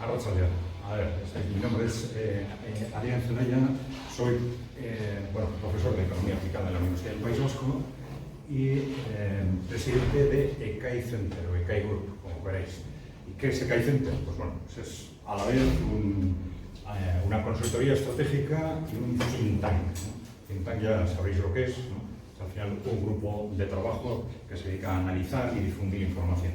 Arratsaldeon. A ver, mi nombre es Adrián Zelaya, soy profesor de Economía Aplicada en la Universidad del País Vasco y presidente de ECAI Center o ECAI Group, como queráis. ¿Y qué es ECAI Center? Pues bueno, es a la vez una consultoría estratégica y un think tank, ¿no? Think tank ya sabréis lo que es, ¿no? Es al final un grupo de trabajo que se dedica a analizar y difundir información.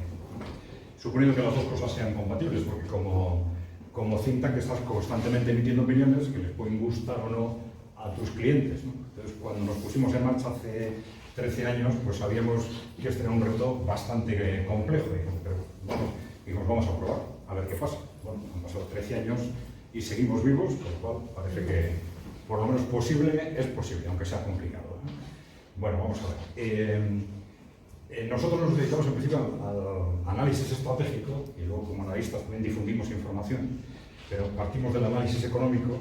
Suponiendo que las dos cosas sean compatibles, porque como think tank estás constantemente emitiendo opiniones que les pueden gustar o no a tus clientes, ¿no? Entonces, cuando nos pusimos en marcha hace 13 años, pues sabíamos que este era un reto bastante complejo. Pero bueno, dijimos, vamos a probar, a ver qué pasa. Bueno, han pasado 13 años y seguimos vivos, por lo cual parece que por lo menos posible es posible, aunque sea complicado, ¿no? Bueno, vamos a ver. Nosotros nos dedicamos en principio al análisis estratégico y luego como analistas también difundimos información, pero partimos del análisis económico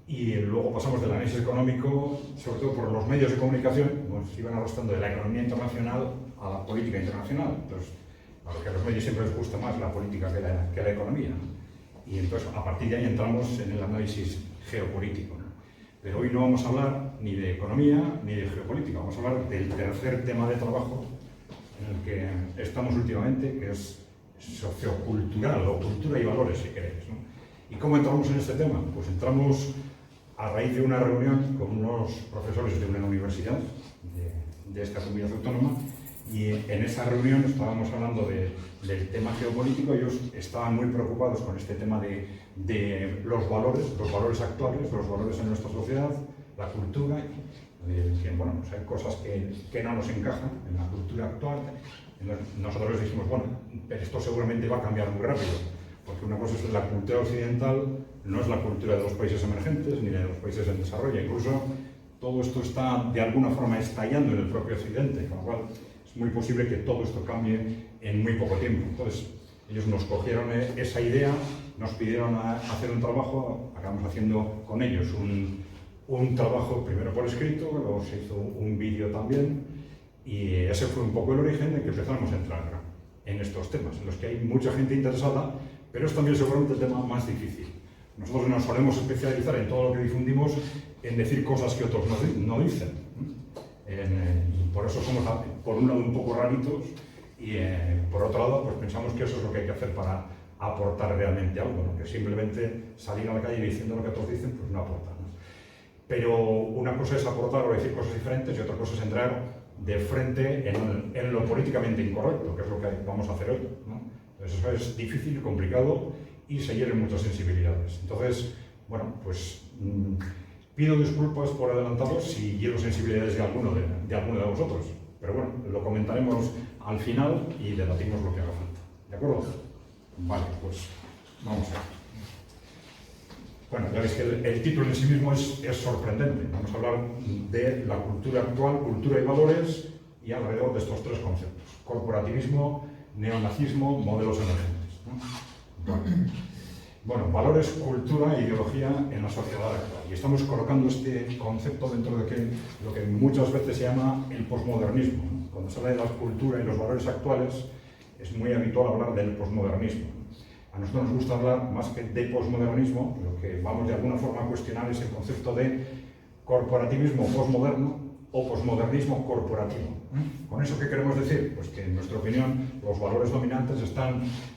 y luego pasamos del análisis económico, sobre todo por los medios de comunicación, nos iban arrastrando de la economía internacional a la política internacional. Entonces, a los medios siempre les gusta más la política que la economía, ¿no? Y entonces a partir de ahí entramos en el análisis geopolítico, ¿no? Pero hoy no vamos a hablar ni de economía ni de geopolítica, vamos a hablar del tercer tema de trabajo en el que estamos últimamente, que es sociocultural o cultura y valores, si queréis, ¿no? ¿Y cómo entramos en este tema? Pues entramos a raíz de una reunión con unos profesores de una universidad de esta comunidad autónoma, y en esa reunión estábamos hablando del tema geopolítico. Ellos estaban muy preocupados con este tema de los valores actuales, los valores en nuestra sociedad, la cultura. Bueno, pues hay cosas que no nos encajan en la cultura actual. Nosotros les dijimos, bueno, pero esto seguramente va a cambiar muy rápido, porque una cosa es la cultura occidental, no es la cultura de los países emergentes ni de los países en desarrollo. Incluso todo esto está de alguna forma estallando en el propio Occidente, con lo cual es muy posible que todo esto cambie en muy poco tiempo. Entonces, ellos nos cogieron esa idea, nos pidieron hacer un trabajo, acabamos haciendo con ellos un trabajo primero por escrito, luego se hizo un vídeo también, y ese fue un poco el origen de que empezamos a entrar en estos temas, en los que hay mucha gente interesada, pero es también seguramente el tema más difícil. Nosotros nos solemos especializar en todo lo que difundimos en decir cosas que otros no dicen. Por eso somos, por un lado, un poco raritos, y por otro lado, pues pensamos que eso es lo que hay que hacer para aportar realmente algo, ¿no? Que simplemente salir a la calle diciendo lo que otros dicen, pues no aporta, ¿no? Pero una cosa es aportar o decir cosas diferentes y otra cosa es entrar de frente en lo políticamente incorrecto, que es lo que vamos a hacer hoy, ¿no? Entonces eso es difícil, complicado y se hieren muchas sensibilidades. Entonces, bueno, pues pido disculpas por adelantado si hiero sensibilidades de alguno de vosotros, pero bueno, lo comentaremos al final y debatimos lo que haga falta. ¿De acuerdo? Vale, pues vamos a ver. Bueno, ya veis que el título en sí mismo es sorprendente. Vamos a hablar de la cultura actual, cultura y valores, y alrededor de estos tres conceptos: corporativismo, neonazismo, modelos emergentes, ¿no? Bueno, valores, cultura e ideología en la sociedad actual. Y estamos colocando este concepto dentro de lo que muchas veces se llama el posmodernismo, ¿no? Cuando se habla de la cultura y los valores actuales, es muy habitual hablar del posmodernismo. A nosotros nos gusta hablar más que de posmodernismo, lo que vamos de alguna forma a cuestionar es el concepto de corporativismo posmoderno o posmodernismo corporativo. ¿Con eso qué queremos decir? Pues que en nuestra opinión los valores dominantes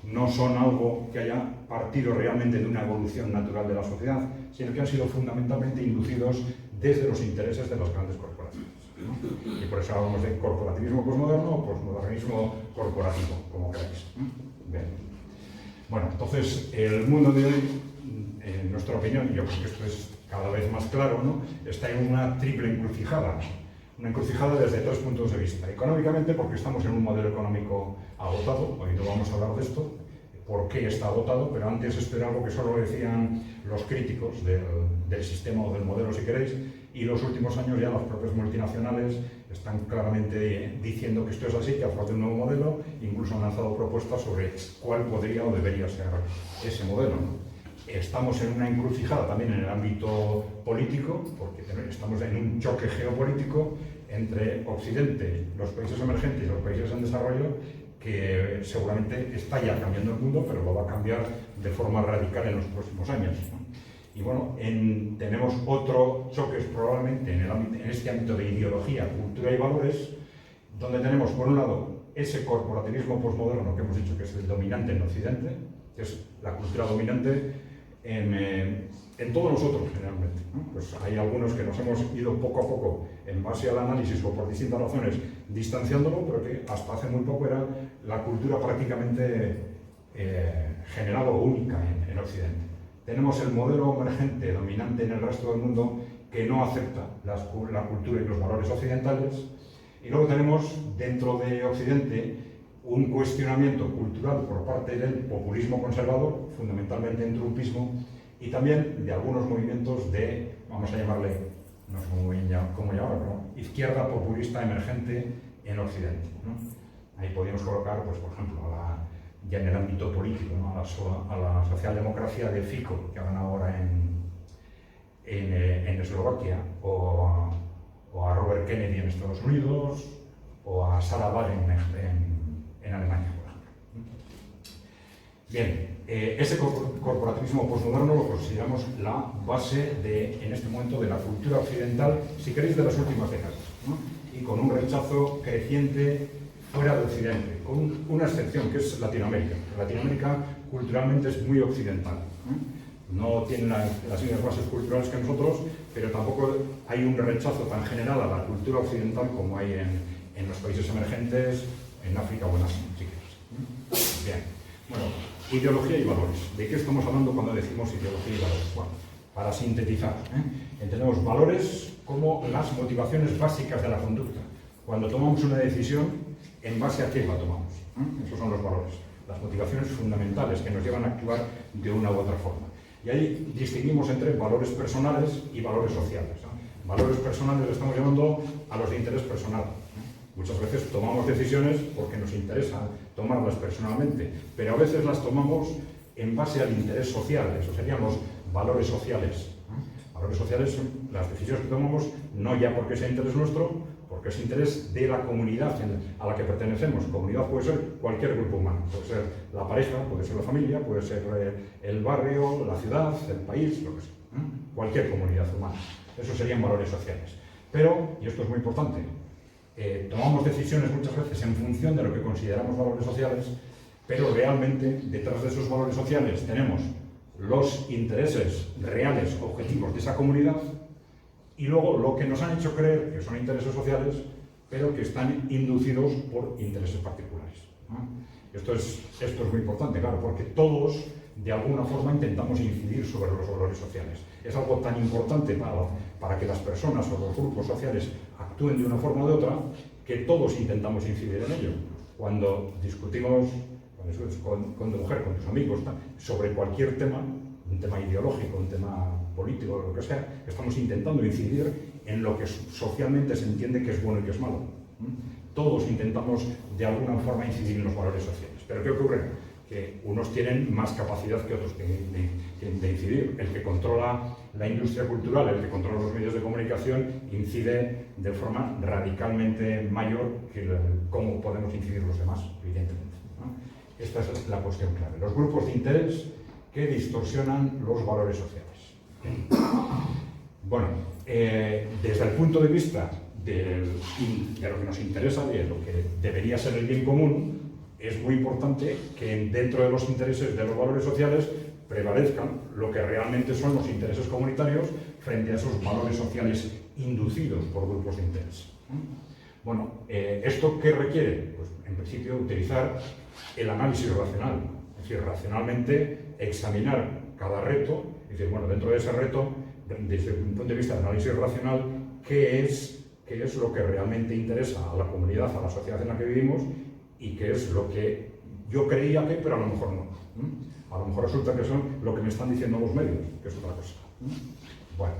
no son algo que haya partido realmente de una evolución natural de la sociedad, sino que han sido fundamentalmente inducidos desde los intereses de las grandes corporaciones, ¿no? Y por eso hablamos de corporativismo posmoderno o posmodernismo corporativo, como queráis. Bien. Bueno, entonces el mundo de hoy, en nuestra opinión, y yo creo que esto es cada vez más claro, ¿no?, está en una triple encrucijada. Una encrucijada desde tres puntos de vista. Económicamente, porque estamos en un modelo económico agotado. Hoy no vamos a hablar de esto, por qué está agotado, pero antes esto era algo que solo decían los críticos del sistema o del modelo, si queréis, y los últimos años ya las propias multinacionales están claramente diciendo que esto es así, que hace falta un nuevo modelo, incluso han lanzado propuestas sobre cuál podría o debería ser ese modelo, ¿no? Estamos en una encrucijada también en el ámbito político, porque estamos en un choque geopolítico entre Occidente, los países emergentes y los países en desarrollo, que seguramente está ya cambiando el mundo, pero lo va a cambiar de forma radical en los próximos años, ¿no? Y bueno, tenemos otro choque probablemente en este ámbito de ideología, cultura y valores, donde tenemos, por un lado, ese corporativismo posmoderno que hemos dicho que es el dominante en Occidente, que es la cultura dominante en todos nosotros generalmente, ¿no? Pues hay algunos que nos hemos ido poco a poco, en base al análisis o por distintas razones, distanciándolo, pero que hasta hace muy poco era la cultura prácticamente general o única en Occidente. Tenemos el modelo emergente dominante en el resto del mundo que no acepta la cultura y los valores occidentales, y luego tenemos dentro de Occidente un cuestionamiento cultural por parte del populismo conservador, fundamentalmente en trumpismo, y también de algunos movimientos de, vamos a llamarle, no sé cómo llamarlo, pero izquierda populista emergente en Occidente, ¿no? Ahí podríamos colocar, pues, por ejemplo, ya en el ámbito político, ¿no? a la socialdemocracia de Fico, que hagan ahora en Eslovaquia, o a Robert Kennedy en Estados Unidos, o a Sarah Palin en Alemania, por ejemplo. Bien, ese corporativismo postmoderno lo consideramos la base en este momento de la cultura occidental, si queréis, de las últimas décadas, ¿no? Y con un rechazo creciente fuera de Occidente, con una excepción que es Latinoamérica. Latinoamérica culturalmente es muy occidental, no tiene las mismas bases culturales que nosotros, pero tampoco hay un rechazo tan general a la cultura occidental como hay en los países emergentes, en África o en Asia, si quieres. Bien, bueno, ideología y valores. ¿De qué estamos hablando cuando decimos ideología y valores? Bueno, para sintetizar, entendemos valores como las motivaciones básicas de la conducta. Cuando tomamos una decisión, ¿en base a qué la tomamos? Esos son los valores, las motivaciones fundamentales que nos llevan a actuar de una u otra forma. Y ahí distinguimos entre valores personales y valores sociales, ¿no? Valores personales le estamos llamando a los de interés personal. Muchas veces tomamos decisiones porque nos interesa tomarlas personalmente, pero a veces las tomamos en base al interés social, eso serían los valores sociales. Valores sociales son las decisiones que tomamos no ya porque sea interés nuestro, porque es interés de la comunidad a la que pertenecemos. Comunidad puede ser cualquier grupo humano, puede ser la pareja, puede ser la familia, puede ser el barrio, la ciudad, el país, lo que sea, cualquier comunidad humana. Esos serían valores sociales. Pero, y esto es muy importante, tomamos decisiones muchas veces en función de lo que consideramos valores sociales, pero realmente detrás de esos valores sociales tenemos los intereses reales, objetivos de esa comunidad, y luego lo que nos han hecho creer que son intereses sociales, pero que están inducidos por intereses particulares, ¿no? Esto es muy importante, claro, porque todos de alguna forma intentamos incidir sobre los valores sociales. Es algo tan importante para que las personas o los grupos sociales actúen de una forma o de otra, que todos intentamos incidir en ello. Cuando discutimos con tu mujer, con tus amigos, sobre cualquier tema, un tema ideológico, un tema político, lo que sea, estamos intentando incidir en lo que socialmente se entiende que es bueno y que es malo. Todos intentamos de alguna forma incidir en los valores sociales. Pero ¿qué ocurre? Que unos tienen más capacidad que otros de incidir. El que controla la industria cultural, el que controla los medios de comunicación, incide de forma radicalmente mayor que cómo podemos incidir los demás, evidentemente, ¿no? Esta es la cuestión clave. Los grupos de interés que distorsionan los valores sociales. Bueno, desde el punto de vista de lo que nos interesa, de lo que debería ser el bien común, es muy importante que dentro de los intereses de los valores sociales prevalezcan lo que realmente son los intereses comunitarios frente a esos valores sociales inducidos por grupos de interés. Bueno, ¿esto qué requiere? Pues en principio utilizar el análisis racional, es decir, racionalmente examinar cada reto, es decir, bueno, dentro de ese reto, desde un punto de vista de análisis racional, ¿qué es lo que realmente interesa a la comunidad, a la sociedad en la que vivimos, y qué es lo que yo creía que, pero a lo mejor no? A lo mejor resulta que son lo que me están diciendo los medios, que es otra cosa. Bueno,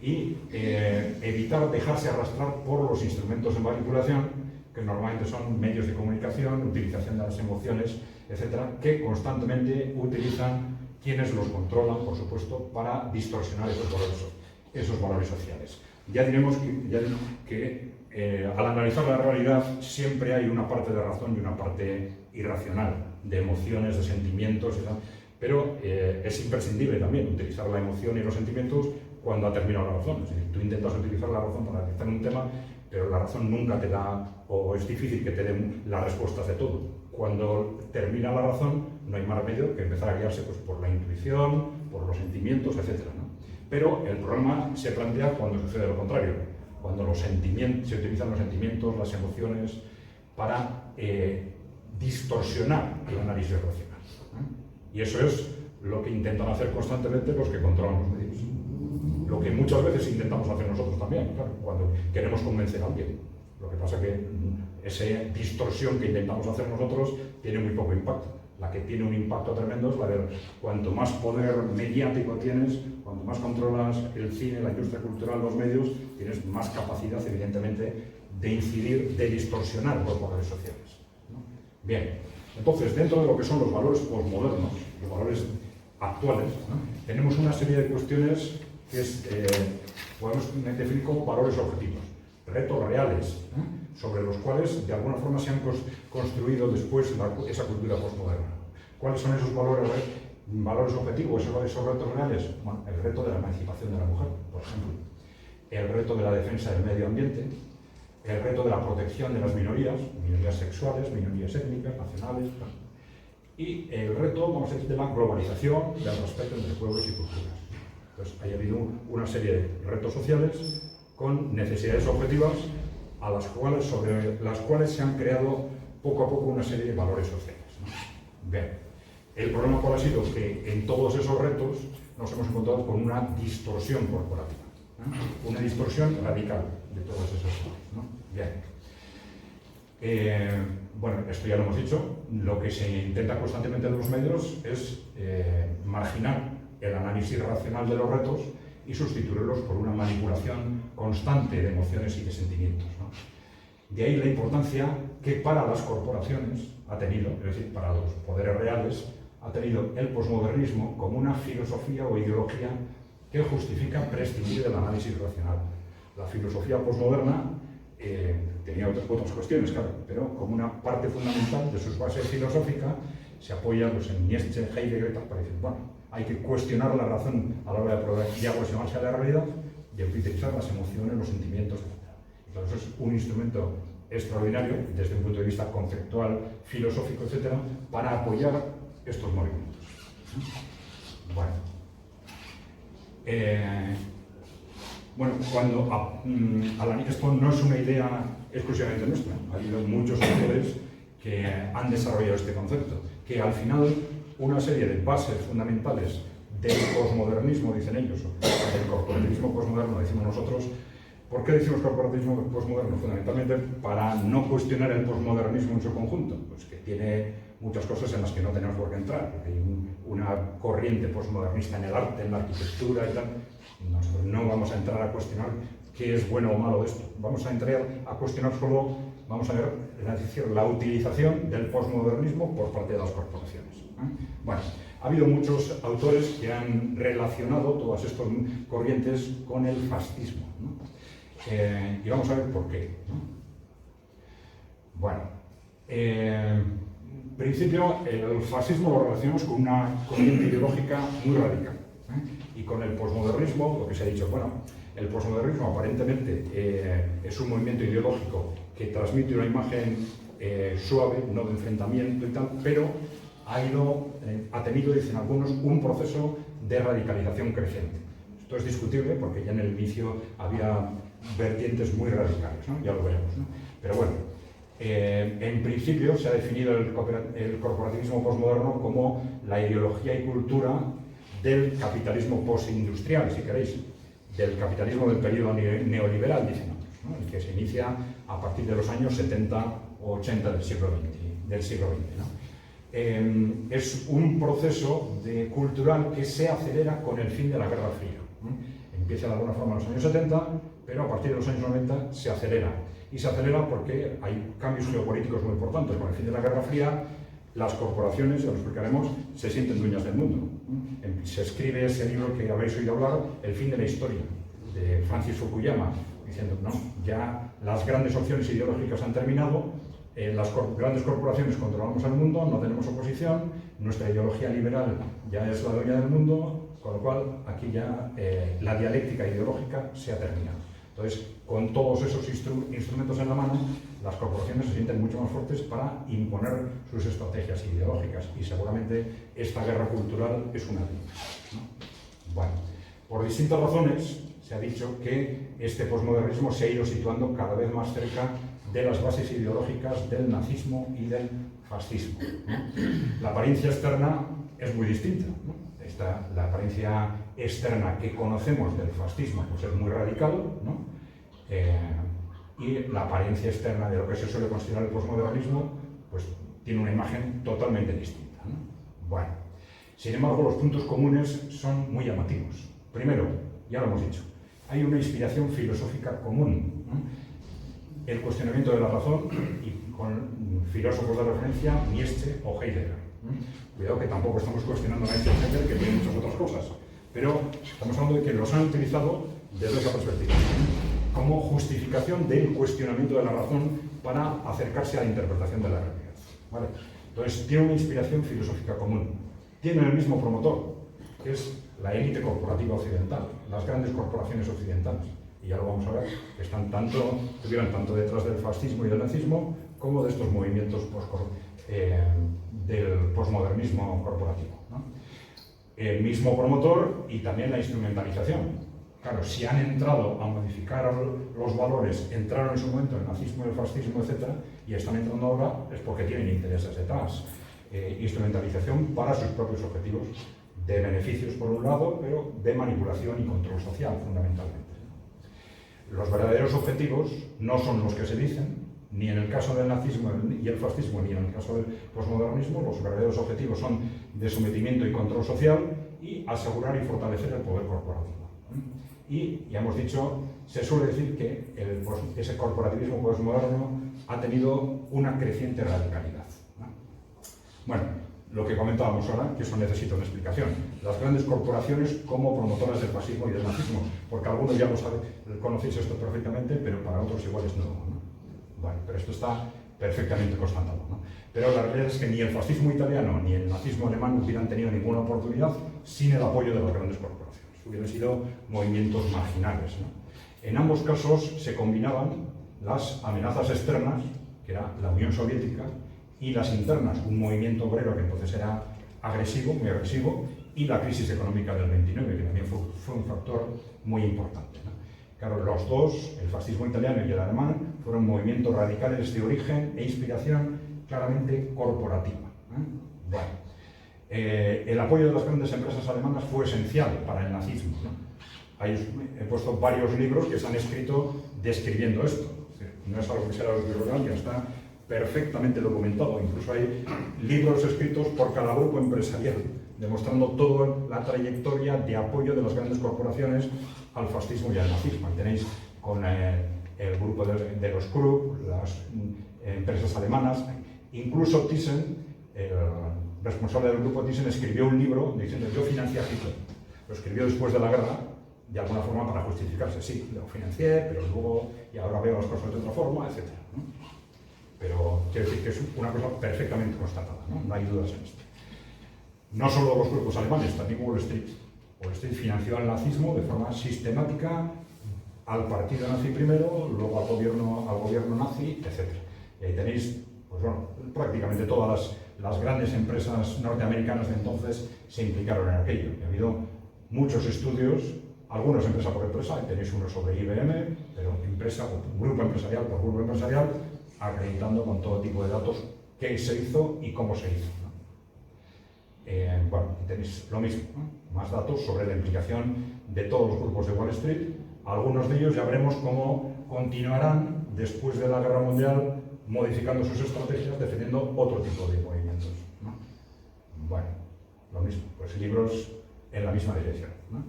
y evitar dejarse arrastrar por los instrumentos de manipulación, que normalmente son medios de comunicación, utilización de las emociones, etcétera, que constantemente utilizan quienes los controlan, por supuesto, para distorsionar esos valores sociales. Ya diremos que al analizar la realidad siempre hay una parte de razón y una parte irracional, de emociones, de sentimientos, pero es imprescindible también utilizar la emoción y los sentimientos cuando ha terminado la razón. Es decir, tú intentas utilizar la razón para analizar un tema, pero la razón nunca te da, o es difícil que te den las respuestas de todo. Cuando termina la razón, no hay más remedio que empezar a guiarse pues, por la intuición, por los sentimientos, etc., ¿no? Pero el problema se plantea cuando sucede lo contrario, cuando los sentimientos, se utilizan los sentimientos, las emociones, para distorsionar el análisis racional. Y eso es lo que intentan hacer constantemente los que controlan los medios. Lo que muchas veces intentamos hacer nosotros también, claro, cuando queremos convencer a alguien. Lo que pasa es que esa distorsión que intentamos hacer nosotros tiene muy poco impacto. La que tiene un impacto tremendo es la de cuanto más poder mediático tienes, cuanto más controlas el cine, la industria cultural, los medios, tienes más capacidad, evidentemente, de incidir, de distorsionar los valores sociales, ¿no? Bien, entonces, dentro de lo que son los valores posmodernos, los valores actuales, ¿no? Tenemos una serie de cuestiones que podemos definir como valores objetivos, retos reales, sobre los cuales de alguna forma se han construido después esa cultura postmoderna. ¿Cuáles son esos valores objetivos, esos retos reales? Bueno, el reto de la emancipación de la mujer, por ejemplo, el reto de la defensa del medio ambiente, el reto de la protección de las minorías sexuales, minorías étnicas, nacionales, y el reto, vamos a decir, de la globalización, del respeto entre pueblos y culturas. Entonces, ha habido una serie de retos sociales con necesidades objetivas sobre las cuales se han creado poco a poco una serie de valores sociales, ¿no? Bien, el problema cuál ha sido que en todos esos retos nos hemos encontrado con una distorsión corporativa, ¿no? Una distorsión radical de todos esos valores, ¿no? Bien. Bueno, esto ya lo hemos dicho, lo que se intenta constantemente en los medios es marginar el análisis racional de los retos y sustituirlos por una manipulación constante de emociones y de sentimientos, ¿no? De ahí la importancia que para las corporaciones ha tenido, es decir, para los poderes reales, ha tenido el posmodernismo como una filosofía o ideología que justifica prescindir del análisis racional. La filosofía posmoderna tenía otras cuestiones, claro, pero como una parte fundamental de sus bases filosóficas se apoya pues, en Nietzsche, Heidegger, para decir, bueno, hay que cuestionar la razón a la hora de aproximarse a la realidad y utilizar las emociones, los sentimientos, etc. Entonces es un instrumento extraordinario desde un punto de vista conceptual, filosófico, etc., para apoyar estos movimientos. Bueno, esto no es una idea exclusivamente nuestra. Ha habido muchos autores que han desarrollado este concepto, que al final una serie de bases fundamentales del posmodernismo, dicen ellos, o del corporativismo posmoderno, decimos nosotros. ¿Por qué decimos corporativismo posmoderno? Fundamentalmente para no cuestionar el posmodernismo en su conjunto, pues que tiene muchas cosas en las que no tenemos por qué entrar. Hay una corriente posmodernista en el arte, en la arquitectura y tal. Nosotros no vamos a entrar a cuestionar qué es bueno o malo de esto. Vamos a entrar a cuestionar solo, vamos a ver, es decir, la utilización del posmodernismo por parte de las corporaciones. Bueno, ha habido muchos autores que han relacionado todas estas corrientes con el fascismo, ¿no? Y vamos a ver por qué, ¿no? Bueno, en principio el fascismo lo relacionamos con una corriente ideológica muy radical, y con el posmodernismo, lo que se ha dicho, bueno, el posmodernismo aparentemente es un movimiento ideológico que transmite una imagen suave, no de enfrentamiento y tal, pero ha tenido, dicen algunos, un proceso de radicalización creciente. Esto es discutible porque ya en el inicio había vertientes muy radicales, ¿no? Ya lo veremos, ¿no? Pero bueno, en principio se ha definido el corporativismo posmoderno como la ideología y cultura del capitalismo postindustrial, si queréis, del capitalismo del periodo neoliberal, dicen otros, ¿no? El que se inicia a partir de los años 70 o 80 del siglo XX, ¿no? Es un proceso cultural que se acelera con el fin de la Guerra Fría. Empieza de alguna forma en los años 70, pero a partir de los años 90 se acelera. Y se acelera porque hay cambios geopolíticos muy importantes. Con el fin de la Guerra Fría, las corporaciones, ya lo explicaremos, se sienten dueñas del mundo. Se escribe ese libro que habéis oído hablar, El fin de la historia, de Francis Fukuyama, diciendo, no, ya las grandes opciones ideológicas han terminado, las grandes corporaciones controlamos el mundo, no tenemos oposición, nuestra ideología liberal ya es la dueña del mundo, con lo cual aquí ya la dialéctica ideológica se ha terminado. Entonces, con todos esos instrumentos en la mano, las corporaciones se sienten mucho más fuertes para imponer sus estrategias ideológicas, y seguramente esta guerra cultural es una de ellas, ¿no? Bueno, por distintas razones se ha dicho que este posmodernismo se ha ido situando cada vez más cerca de las bases ideológicas del nazismo y del fascismo, ¿no? La apariencia externa es muy distinta, ¿no? La apariencia externa que conocemos del fascismo pues es muy radical, ¿no? Y la apariencia externa de lo que se suele considerar el posmodernismo pues tiene una imagen totalmente distinta, ¿no? Bueno, sin embargo, los puntos comunes son muy llamativos. Primero, ya lo hemos dicho, hay una inspiración filosófica común, ¿no? El cuestionamiento de la razón, y con filósofos de referencia, Nietzsche o Heidegger, ¿no? Cuidado que tampoco estamos cuestionando a Nietzsche o Heidegger, que tiene muchas otras cosas, pero estamos hablando de que los han utilizado desde esa perspectiva, ¿no? Como justificación del cuestionamiento de la razón para acercarse a la interpretación de la realidad, ¿vale? Entonces, tiene una inspiración filosófica común. Tiene el mismo promotor, que es la élite corporativa occidental, las grandes corporaciones occidentales. Y ya lo vamos a ver, que estuvieron tanto detrás del fascismo y del nazismo como de estos movimientos del posmodernismo corporativo, ¿no? El mismo promotor y también la instrumentalización. Claro, si han entrado a modificar los valores, entraron en su momento el nazismo, el fascismo, etc., y están entrando ahora, es porque tienen intereses detrás. Instrumentalización para sus propios objetivos, de beneficios por un lado, pero de manipulación y control social, fundamentalmente. Los verdaderos objetivos no son los que se dicen, ni en el caso del nazismo y el fascismo, ni en el caso del posmodernismo. Los verdaderos objetivos son de sometimiento y control social y asegurar y fortalecer el poder corporativo. Y, ya hemos dicho, se suele decir que ese corporativismo posmoderno ha tenido una creciente radicalidad, ¿no? Bueno, lo que comentábamos ahora, que eso necesita una explicación. Las grandes corporaciones como promotoras del fascismo y del nazismo, porque algunos ya lo saben, conocéis esto perfectamente, pero para otros igual es nuevo, ¿no? Bueno, pero esto está perfectamente constatado, ¿no? Pero la realidad es que ni el fascismo italiano ni el nazismo alemán hubieran tenido ninguna oportunidad sin el apoyo de las grandes corporaciones. Hubieran sido movimientos marginales, ¿no? En ambos casos se combinaban las amenazas externas, que era la Unión Soviética, y las internas, un movimiento obrero que entonces era agresivo, muy agresivo, y la crisis económica del 29, que también fue un factor muy importante, ¿no? Claro, los dos, el fascismo italiano y el alemán, fueron movimientos radicales de origen e inspiración claramente corporativa, ¿eh? Bueno, el apoyo de las grandes empresas alemanas fue esencial para el nazismo, ¿no? He puesto varios libros que se han escrito describiendo esto. No es algo que sea original, ya está perfectamente documentado. Incluso hay libros escritos por cada grupo empresarial, demostrando toda la trayectoria de apoyo de las grandes corporaciones al fascismo y al nazismo. Ahí tenéis con el grupo de los Krupp, las empresas alemanas. Incluso Thyssen, el responsable del grupo Thyssen, escribió un libro diciendo: yo financié a Hitler. Lo escribió después de la guerra, de alguna forma para justificarse. Sí, lo financié, pero luego, y ahora veo las cosas de otra forma, etc., ¿no? Pero quiero decir que es una cosa perfectamente constatada, ¿no? No hay dudas en esto. No solo los grupos alemanes, también Wall Street. Wall Street financió al nazismo de forma sistemática, al partido nazi primero, luego al gobierno nazi, etc. Y ahí tenéis, pues bueno, prácticamente todas las grandes empresas norteamericanas de entonces se implicaron en aquello. Y ha habido muchos estudios, algunos empresa por empresa, ahí tenéis uno sobre IBM, pero empresa, grupo empresarial por grupo empresarial, acreditando con todo tipo de datos qué se hizo y cómo se hizo, ¿no? Bueno, tenéis lo mismo, ¿no? Más datos sobre la implicación de todos los grupos de Wall Street. Algunos de ellos ya veremos cómo continuarán después de la Guerra Mundial modificando sus estrategias, defendiendo otro tipo de movimientos, ¿no? Bueno, lo mismo, pues libros en la misma dirección, ¿no?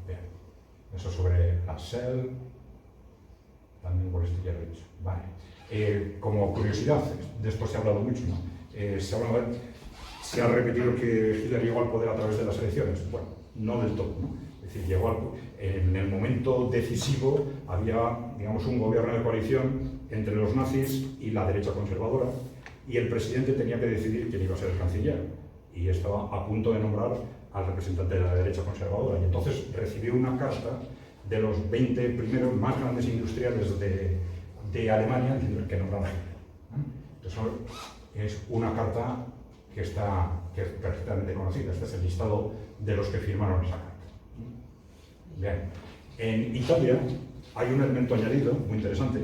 Bien, eso sobre la Shell, también Wall Street ya lo he dicho. Vale. Como curiosidad, de esto se ha hablado mucho, ¿no? Se ha repetido que Hitler llegó al poder a través de las elecciones. Bueno, no del todo, ¿no? Es decir, en el momento decisivo había, digamos, un gobierno de coalición entre los nazis y la derecha conservadora, y el presidente tenía que decidir quién iba a ser el canciller, y estaba a punto de nombrar al representante de la derecha conservadora, y entonces recibió una carta de los 20 primeros más grandes industriales de Alemania diciendo que nombraran a Hitler. Entonces es una carta que es perfectamente conocida. Este es el listado de los que firmaron esa carta. Bien. En Italia hay un elemento añadido muy interesante,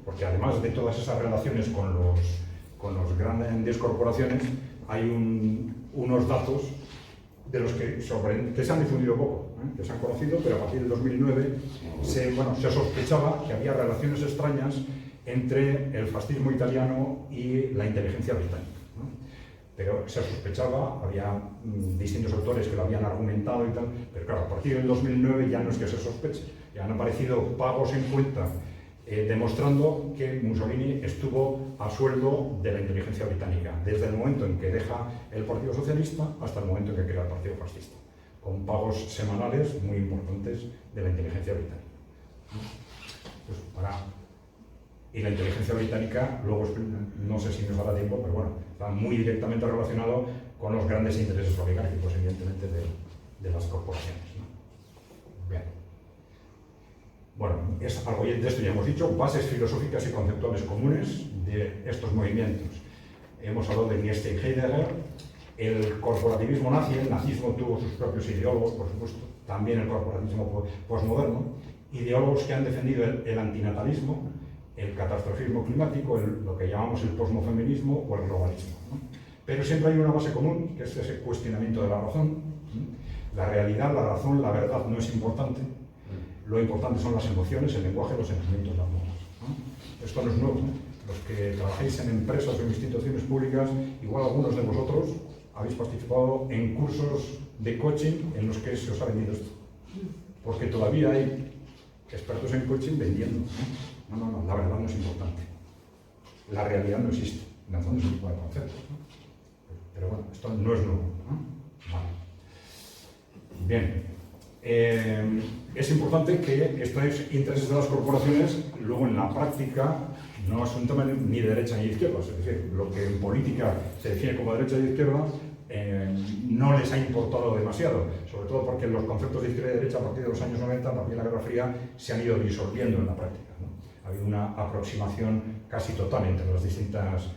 porque además de todas esas relaciones con los grandes corporaciones, hay unos datos de los que se han difundido poco, que se han conocido, pero a partir del 2009 se sospechaba que había relaciones extrañas entre el fascismo italiano y la inteligencia británica. Pero se sospechaba, había distintos autores que lo habían argumentado y tal, pero claro, a partir del 2009 ya no es que se sospeche, ya han aparecido pagos en cuenta demostrando que Mussolini estuvo a sueldo de la inteligencia británica, desde el momento en que deja el Partido Socialista hasta el momento en que crea el Partido Fascista, con pagos semanales muy importantes de la inteligencia británica. Pues y la inteligencia británica, luego no sé si nos dará tiempo, pero bueno, está muy directamente relacionado con los grandes intereses oligárquicos, evidentemente, de las corporaciones, ¿no? Bien. Bueno, es algo de esto ya hemos dicho, bases filosóficas y conceptuales comunes de estos movimientos. Hemos hablado de Nietzsche y Heidegger, el corporativismo nazi, el nazismo tuvo sus propios ideólogos, por supuesto, también el corporativismo posmoderno, ideólogos que han defendido el antinatalismo, el catastrofismo climático, lo que llamamos el posmofeminismo o el globalismo, ¿no? Pero siempre hay una base común, que es ese cuestionamiento de la razón. La realidad, la razón, la verdad no es importante. Lo importante son las emociones, el lenguaje, los sentimientos, las modas, ¿no? Esto no es nuevo, ¿no? Los que trabajáis en empresas o en instituciones públicas, igual algunos de vosotros habéis participado en cursos de coaching en los que se os ha vendido esto. Porque todavía hay expertos en coaching vendiendo, ¿no? No, la verdad no es importante. La realidad no existe, lanzando ese tipo de conceptos, ¿no? Pero bueno, esto no es nuevo, ¿no? Vale. Bien. Es importante que estos intereses de las corporaciones, luego en la práctica, no es un tema ni de derecha ni de izquierda. Es decir, lo que en política se define como derecha y izquierda, no les ha importado demasiado, sobre todo porque los conceptos de izquierda y derecha a partir de los años 90, a partir de la Guerra Fría, se han ido disolviendo en la práctica, ¿no? Ha habido una aproximación casi total entre las distintas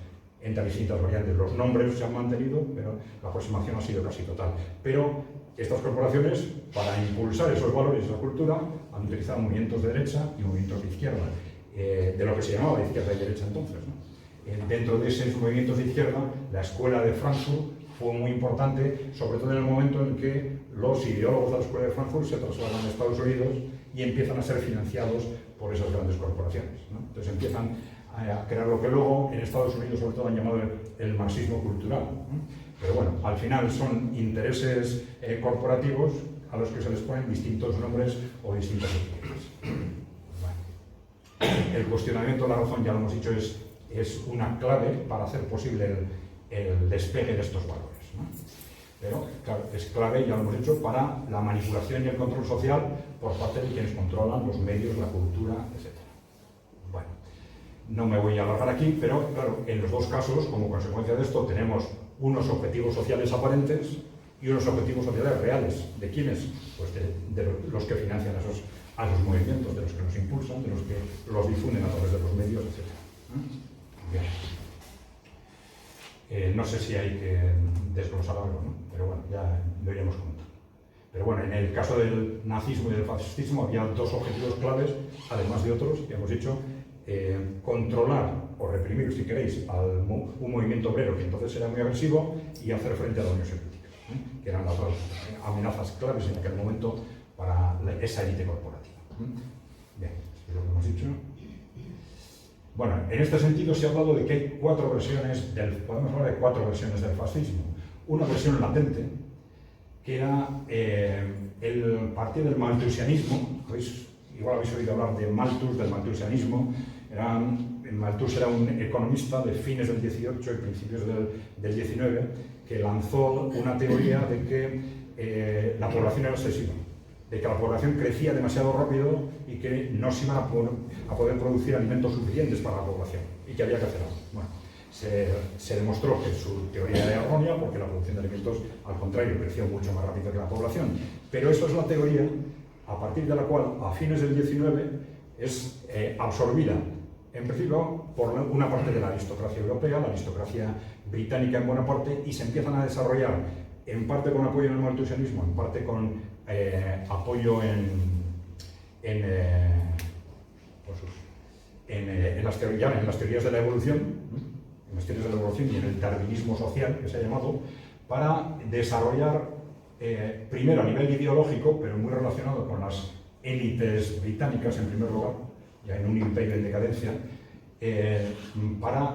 variantes. Los nombres se han mantenido, pero la aproximación ha sido casi total. Pero estas corporaciones, para impulsar esos valores y esa cultura, han utilizado movimientos de derecha y movimientos de izquierda, de lo que se llamaba izquierda y derecha entonces, ¿no? Dentro de esos movimientos de izquierda, la escuela de Frankfurt fue muy importante, sobre todo en el momento en que los ideólogos de la escuela de Frankfurt se trasladan a Estados Unidos y empiezan a ser financiados por esas grandes corporaciones, ¿no? Entonces empiezan a crear lo que luego en Estados Unidos sobre todo han llamado el marxismo cultural, ¿no? Pero bueno, al final son intereses corporativos a los que se les ponen distintos nombres o distintas etiquetas. Bueno. El cuestionamiento de la razón, ya lo hemos dicho, es una clave para hacer posible el despegue de estos valores, ¿no? Pero claro, es clave, ya lo hemos dicho, para la manipulación y el control social por parte de quienes controlan los medios, la cultura, etc. Bueno, no me voy a alargar aquí, pero claro, en los dos casos, como consecuencia de esto, tenemos unos objetivos sociales aparentes y unos objetivos sociales reales. ¿De quiénes? Pues de los que financian a esos movimientos, de los que los impulsan, de los que los difunden a través de los medios, etc. Bien. No sé si hay que desglosar algo, ¿no? Pero bueno, ya lo iremos comentando. Pero bueno, en el caso del nazismo y del fascismo había dos objetivos claves, además de otros, que hemos dicho, controlar o reprimir, si queréis, un movimiento obrero que entonces era muy agresivo y hacer frente a la Unión Soviética, que eran las dos amenazas claves en aquel momento para esa élite corporativa. Bien, es lo que hemos dicho. Bueno, en este sentido se ha hablado de que hay podemos hablar de cuatro versiones del fascismo. Una versión latente, que era el partir del malthusianismo. Igual habéis oído hablar de Malthus, del malthusianismo. Eran Malthus era un economista de fines del 18 y principios del 19 que lanzó una teoría de que la población era excesiva, de que la población crecía demasiado rápido y que no se iban a poder producir alimentos suficientes para la población y que había que hacer algo. Bueno, se demostró que su teoría era errónea porque la producción de alimentos, al contrario, creció mucho más rápido que la población. Pero eso es la teoría a partir de la cual, a fines del 19, es absorbida, en principio, por una parte de la aristocracia europea, la aristocracia británica en buena parte, y se empiezan a desarrollar, en parte con apoyo en el malthusianismo, en parte con apoyo en las teorías de la evolución, en las teorías de la evolución y en el darwinismo social, que se ha llamado, para desarrollar, primero a nivel ideológico, pero muy relacionado con las élites británicas en primer lugar, ya en un imperio en decadencia, para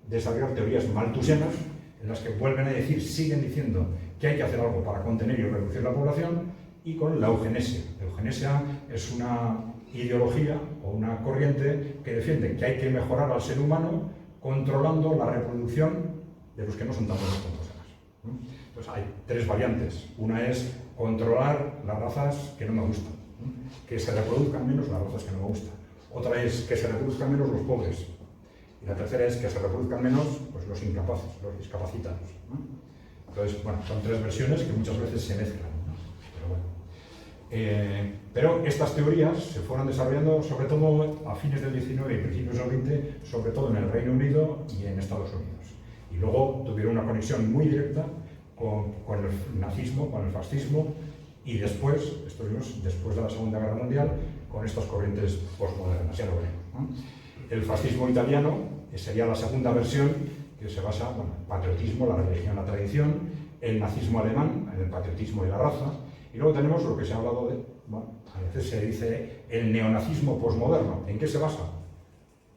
desarrollar teorías malthusianas en las que vuelven a decir, siguen diciendo que hay que hacer algo para contener y reducir la población, y con la eugenesia. La eugenesia es una ideología o una corriente que defiende que hay que mejorar al ser humano controlando la reproducción de los que no son tan buenos como los demás. Entonces hay tres variantes. Una es controlar las razas que no me gustan, que se reproduzcan menos las razas que no me gustan. Otra es que se reproduzcan menos los pobres. Y la tercera es que se reproduzcan menos pues, los incapaces, los discapacitados. Entonces, bueno, son tres versiones que muchas veces se mezclan. Pero bueno. Pero estas teorías se fueron desarrollando sobre todo a fines del 19 y principios del 20, sobre todo en el Reino Unido y en Estados Unidos. Y luego tuvieron una conexión muy directa con el nazismo, con el fascismo, y después, después de la Segunda Guerra Mundial, con estas corrientes postmodernas, ya lo veremos, ¿no? El fascismo italiano sería la segunda versión, que se basa en el patriotismo, la religión, la tradición, el nazismo alemán, en el patriotismo y la raza, y luego tenemos lo que se ha hablado de, bueno, a veces se dice el neonazismo postmoderno. ¿En qué se basa?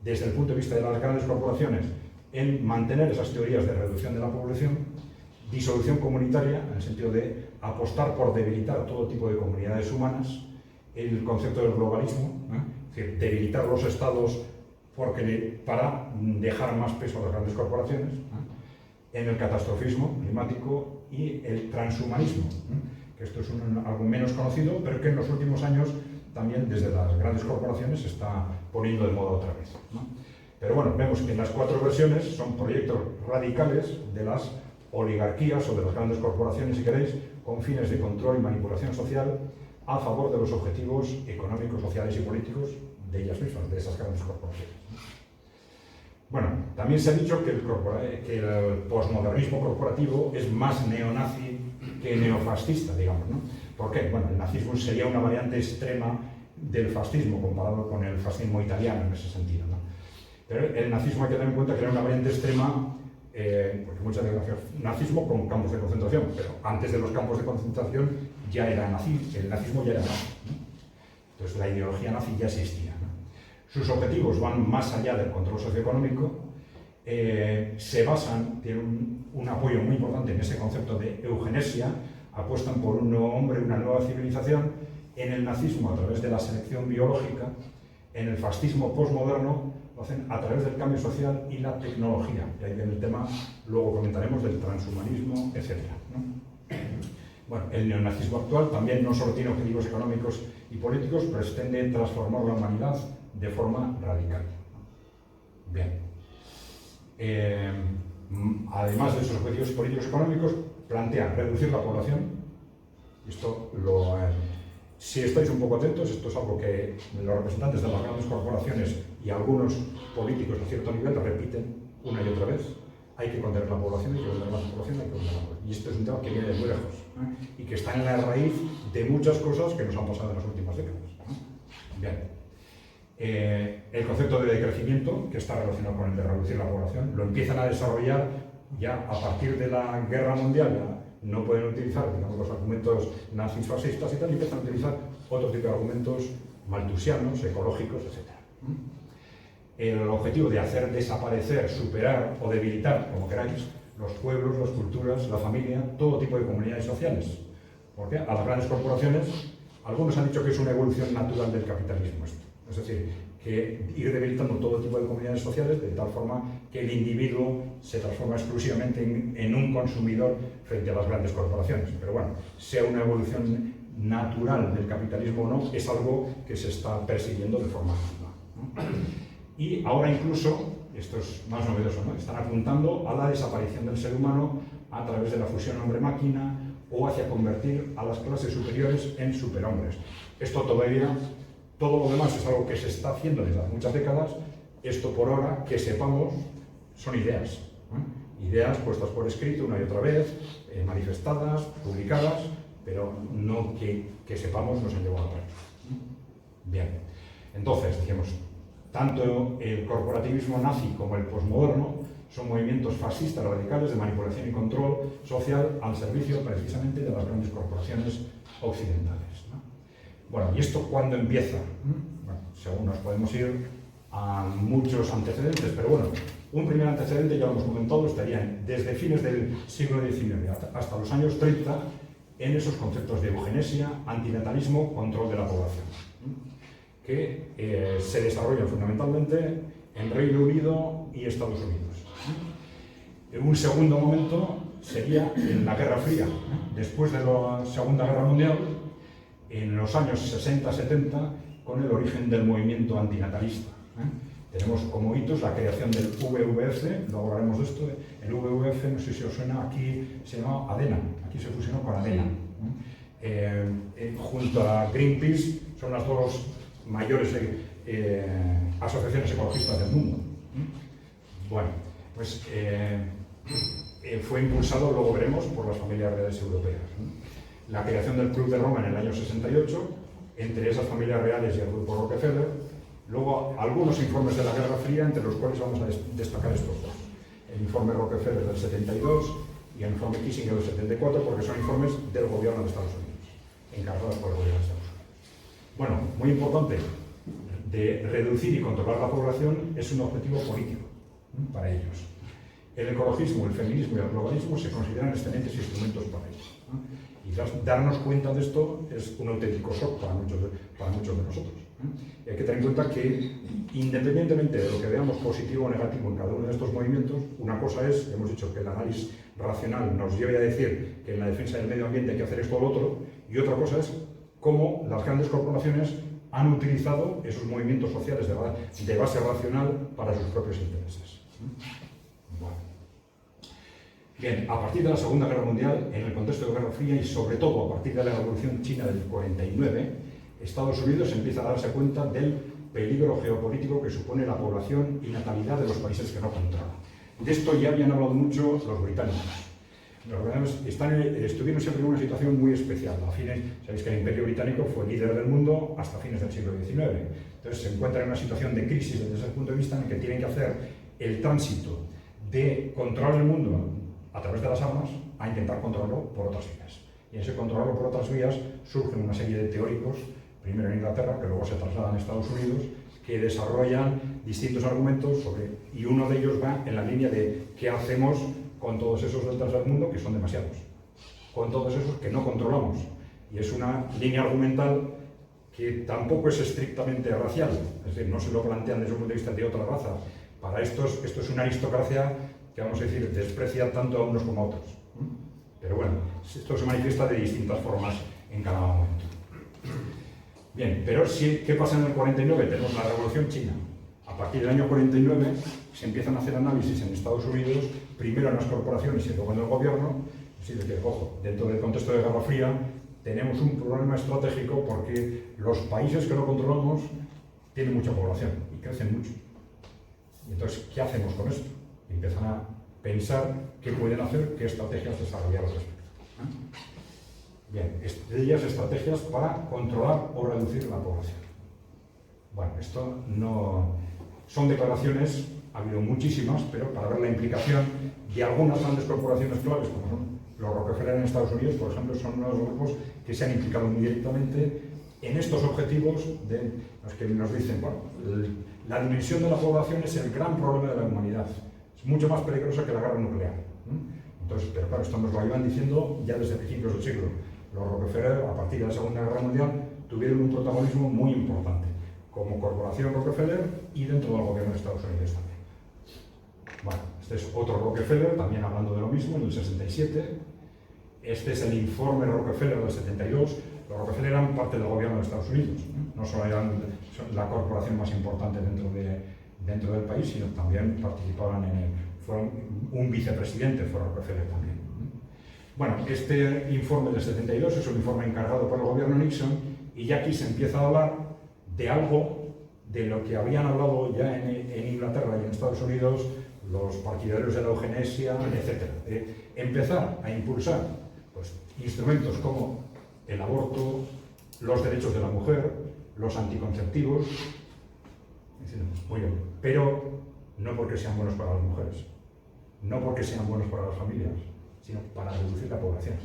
Desde el punto de vista de las grandes corporaciones, en mantener esas teorías de reducción de la población, disolución comunitaria, en el sentido de apostar por debilitar todo tipo de comunidades humanas, el concepto del globalismo, es decir, debilitar los estados para dejar más peso a las grandes corporaciones, en el catastrofismo climático y el transhumanismo, que esto es algo menos conocido, pero que en los últimos años también desde las grandes corporaciones se está poniendo de moda otra vez, ¿no? Pero bueno, vemos que en las cuatro versiones son proyectos radicales de las oligarquías o de las grandes corporaciones, si queréis, con fines de control y manipulación social a favor de los objetivos económicos, sociales y políticos de ellas mismas, de esas grandes corporaciones. Bueno, también se ha dicho que el posmodernismo corporativo es más neonazi que neofascista, digamos, ¿no? ¿Por qué? Bueno, el nazismo sería una variante extrema del fascismo comparado con el fascismo italiano en ese sentido, ¿no? Pero el nazismo hay que tener en cuenta que era una variante extrema, porque muchas veces nazismo con campos de concentración, pero antes de los campos de concentración ya era el nazismo ya era nazi, ¿no? Entonces la ideología nazi ya existía, ¿no? Sus objetivos van más allá del control socioeconómico, se basan, tienen un apoyo muy importante en ese concepto de eugenesia, apuestan por un nuevo hombre, una nueva civilización, en el nazismo a través de la selección biológica, en el fascismo postmoderno lo hacen a través del cambio social y la tecnología, y ahí viene el tema, luego comentaremos, del transhumanismo, etc., ¿no? Bueno, el neonazismo actual también no solo tiene objetivos económicos y políticos, pretende transformar la humanidad de forma radical. Bien. Además de esos objetivos políticos y económicos, plantean reducir la población. Esto si estáis un poco atentos, esto es algo que los representantes de las grandes corporaciones y algunos políticos a cierto nivel repiten una y otra vez. Hay que contener la población, hay que contener la población, hay que contener la población. Y esto es un tema que viene de muy lejos, y que está en la raíz de muchas cosas que nos han pasado en las últimas décadas. Bien. El concepto de decrecimiento, que está relacionado con el de reducir la población, lo empiezan a desarrollar ya a partir de la Guerra Mundial. Ya no pueden utilizar, digamos, los argumentos nazis, fascistas y tal, y empiezan a utilizar otro tipo de argumentos malthusianos, ecológicos, etc. El objetivo de hacer desaparecer, superar o debilitar, como queráis, los pueblos, las culturas, la familia, todo tipo de comunidades sociales. Porque a las grandes corporaciones, algunos han dicho que es una evolución natural del capitalismo esto. Es decir, que ir debilitando todo tipo de comunidades sociales de tal forma que el individuo se transforma exclusivamente en un consumidor frente a las grandes corporaciones. Pero bueno, sea una evolución natural del capitalismo o no, es algo que se está persiguiendo de forma activa, ¿no? Y ahora incluso, esto es más novedoso, ¿no?, están apuntando a la desaparición del ser humano a través de la fusión hombre-máquina o hacia convertir a las clases superiores en superhombres. Esto todavía, todo lo demás es algo que se está haciendo desde hace muchas décadas. Esto por ahora, que sepamos, son ideas, ¿eh? Ideas puestas por escrito una y otra vez, manifestadas, publicadas, pero no que sepamos no se han llevado a práctica. Bien, entonces, decíamos, tanto el corporativismo nazi como el posmoderno son movimientos fascistas radicales de manipulación y control social al servicio precisamente de las grandes corporaciones occidentales, ¿no? Bueno, ¿y esto cuándo empieza? Bueno, según nos podemos ir a muchos antecedentes, pero bueno, un primer antecedente, ya lo hemos comentado, estaría desde fines del siglo XIX hasta los años 30 en esos conceptos de eugenesia, antinatalismo, control de la población, que se desarrollan fundamentalmente en Reino Unido y Estados Unidos. En un segundo momento sería en la Guerra Fría, después de la Segunda Guerra Mundial, en los años 60-70, con el origen del movimiento antinatalista. Tenemos como hitos la creación del WWF, luego hablaremos de esto. El WWF, no sé si os suena, aquí se llama ADENA, aquí se fusionó con ADENA. Junto a Greenpeace son las dos mayores asociaciones ecologistas del mundo. Bueno, pues fue impulsado, luego veremos, por las familias reales europeas. La creación del Club de Roma en el año 68, entre esas familias reales y el grupo Rockefeller. Luego, algunos informes de la Guerra Fría, entre los cuales vamos a destacar estos dos. El informe Rockefeller del 72 y el informe Kissinger del 74, porque son informes del gobierno de Estados Unidos, encargados por el gobierno de Estados Unidos. Bueno, muy importante, de reducir y controlar la población es un objetivo político para ellos. El ecologismo, el feminismo y el globalismo se consideran excelentes instrumentos para ello. Y darnos cuenta de esto es un auténtico shock para muchos de nosotros. Y hay que tener en cuenta que, independientemente de lo que veamos positivo o negativo en cada uno de estos movimientos, una cosa es, hemos dicho que el análisis racional nos lleve a decir que en la defensa del medio ambiente hay que hacer esto o lo otro, y otra cosa es cómo las grandes corporaciones han utilizado esos movimientos sociales de base racional para sus propios intereses. Bueno. Bien, a partir de la Segunda Guerra Mundial, en el contexto de Guerra Fría y sobre todo a partir de la Revolución China del 49, Estados Unidos empieza a darse cuenta del peligro geopolítico que supone la población y natalidad de los países que no controla. De esto ya habían hablado mucho los británicos. Los británicos estuvieron siempre en una situación muy especial. Sabéis que el Imperio Británico fue líder del mundo hasta fines del siglo XIX. Entonces se encuentran en una situación de crisis desde ese punto de vista en que tienen que hacer el tránsito de controlar el mundo a través de las armas a intentar controlarlo por otras vías. Y en ese controlarlo por otras vías surgen una serie de teóricos, primero en Inglaterra, que luego se trasladan a Estados Unidos, que desarrollan distintos argumentos y uno de ellos va en la línea de qué hacemos con todos esos del tercer mundo, que son demasiados, con todos esos que no controlamos. Y es una línea argumental que tampoco es estrictamente racial, es decir, no se lo plantean desde un punto de vista de otra raza. Para estos, esto es una aristocracia que, vamos a decir, desprecia tanto a unos como a otros. Pero bueno, esto se manifiesta de distintas formas en cada momento. Bien, pero ¿qué pasa en el 49? Tenemos la Revolución China. A partir del año 49 se empiezan a hacer análisis en Estados Unidos, primero en las corporaciones y luego en el gobierno. Es decir, que, ojo, dentro del contexto de Guerra Fría tenemos un problema estratégico porque los países que no controlamos tienen mucha población y crecen mucho. Y entonces, ¿qué hacemos con esto? Y empiezan a pensar qué pueden hacer, qué estrategias desarrollar al respecto. Bien, de ellas estrategias para controlar o reducir la población. Bueno, esto no... Son declaraciones, ha habido muchísimas, pero para ver la implicación de algunas grandes corporaciones claves, como son los Rockefeller en Estados Unidos, por ejemplo, son uno de los grupos que se han implicado muy directamente en estos objetivos de los que nos dicen, bueno, la dimensión de la población es el gran problema de la humanidad. Es mucho más peligrosa que la guerra nuclear. Entonces, pero claro, esto nos lo iban diciendo ya desde principios del siglo. Los Rockefeller, a partir de la Segunda Guerra Mundial, tuvieron un protagonismo muy importante. como corporación Rockefeller y dentro del gobierno de Estados Unidos también. Bueno, este es otro Rockefeller, también hablando de lo mismo, en el 67. Este es el informe Rockefeller del 72. Los Rockefeller eran parte del gobierno de Estados Unidos, no solo eran la corporación más importante dentro del país, sino también participaban fueron un vicepresidente, fue Rockefeller también. Bueno, este informe del 72 es un informe encargado por el gobierno Nixon, y ya aquí se empieza a hablar de algo de lo que habían hablado ya en Inglaterra y en Estados Unidos los partidarios de la eugenesia, etc. Empezar a impulsar pues, instrumentos como el aborto, los derechos de la mujer, los anticonceptivos, muy bien, pero no porque sean buenos para las mujeres, no porque sean buenos para las familias, sino para reducir la población.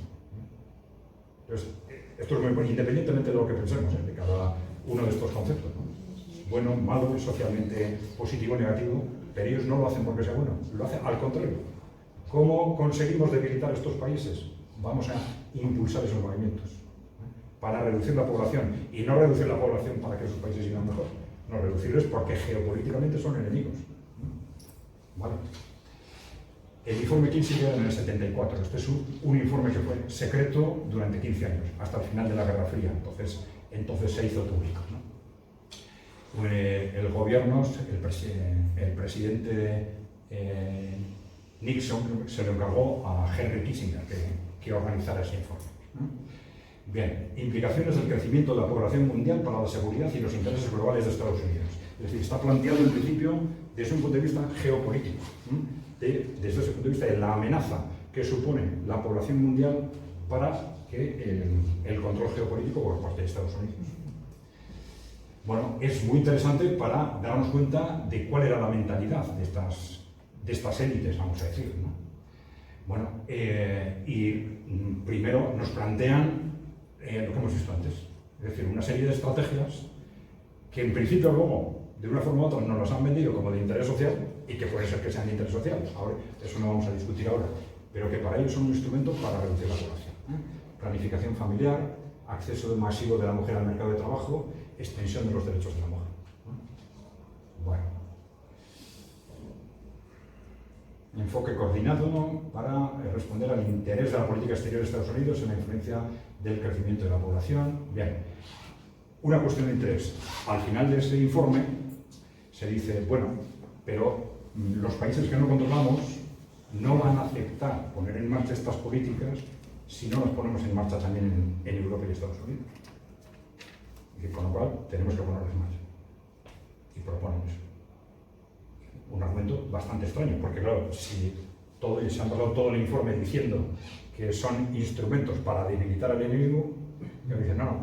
Entonces, esto es muy bueno, independientemente de lo que pensemos de cada uno de estos conceptos, ¿no? Bueno, malo, socialmente positivo, negativo, pero ellos no lo hacen porque sea bueno, lo hacen al contrario. ¿Cómo conseguimos debilitar estos países? Vamos a impulsar esos movimientos para reducir la población, y no reducir la población para que esos países sigan mejor, no reducirles porque geopolíticamente son enemigos. ¿Vale? El informe Kissinger en el 74, este es un informe que fue secreto durante 15 años, hasta el final de la Guerra Fría, entonces se hizo público, ¿no? El gobierno, el presidente Nixon se lo encargó a Henry Kissinger que organizara ese informe. Bien, implicaciones del crecimiento de la población mundial para la seguridad y los intereses globales de Estados Unidos. Es decir, está planteado en principio desde un punto de vista geopolítico, desde ese punto de vista de la amenaza que supone la población mundial para que el control geopolítico por parte de Estados Unidos. Bueno, es muy interesante para darnos cuenta de cuál era la mentalidad de estas élites, vamos a decir, ¿no? Bueno, y primero nos plantean lo que hemos visto antes, es decir, una serie de estrategias que en principio luego, de una forma u otra, nos las han vendido como de interés social, y que puede ser que sean de interés social, ahora, eso no vamos a discutir ahora, pero que para ellos son un instrumento para reducir la población. Planificación familiar, acceso masivo de la mujer al mercado de trabajo, extensión de los derechos de la mujer. Bueno. Enfoque coordinado para responder al interés de la política exterior de Estados Unidos en la influencia del crecimiento de la población. Bien. Una cuestión de interés. Al final de este informe se dice, bueno, pero los países que no controlamos no van a aceptar poner en marcha estas políticas si no las ponemos en marcha también en Europa y Estados Unidos. Y con lo cual tenemos que ponerlas en marcha. Y proponen eso. Un argumento bastante extraño, porque claro, si se han pasado todo el informe diciendo que son instrumentos para debilitar al enemigo, y dicen, no,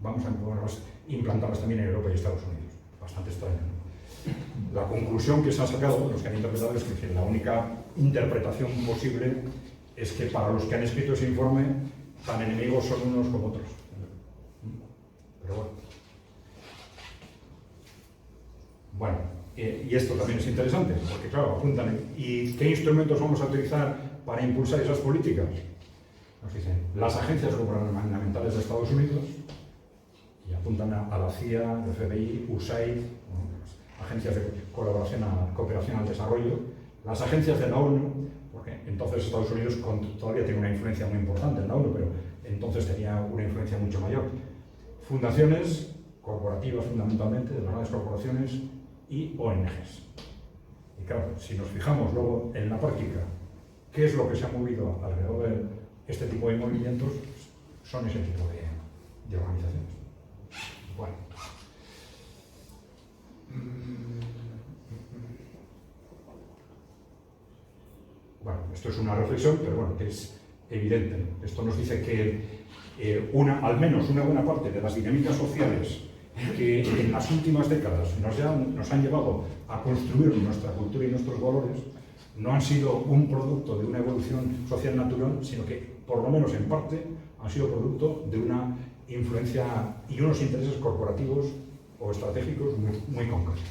vamos a implantarlas también en Europa y Estados Unidos. Bastante extraño, ¿no? La conclusión que se ha sacado, los que han interpretado, es que la única interpretación posible es que para los que han escrito ese informe, tan enemigos son unos como otros. Pero bueno. Bueno, y esto también es interesante, porque claro, apuntan, ¿y qué instrumentos vamos a utilizar para impulsar esas políticas? Nos dicen, las agencias gubernamentales de Estados Unidos, y apuntan a la CIA, el FBI, USAID, agencias de cooperación al desarrollo, las agencias de la ONU, porque entonces Estados Unidos todavía tiene una influencia muy importante en la ONU, pero entonces tenía una influencia mucho mayor. Fundaciones corporativas fundamentalmente, de las grandes corporaciones, y ONGs. Y claro, si nos fijamos luego en la práctica, ¿qué es lo que se ha movido alrededor de este tipo de movimientos? Son ese tipo de organizaciones. Bueno. Bueno, esto es una reflexión, pero bueno, que es evidente, ¿no? Esto nos dice que al menos una buena parte de las dinámicas sociales que en las últimas décadas nos han llevado a construir nuestra cultura y nuestros valores no han sido un producto de una evolución social natural, sino que, por lo menos en parte, han sido producto de una influencia y unos intereses corporativos o estratégicos muy concretos.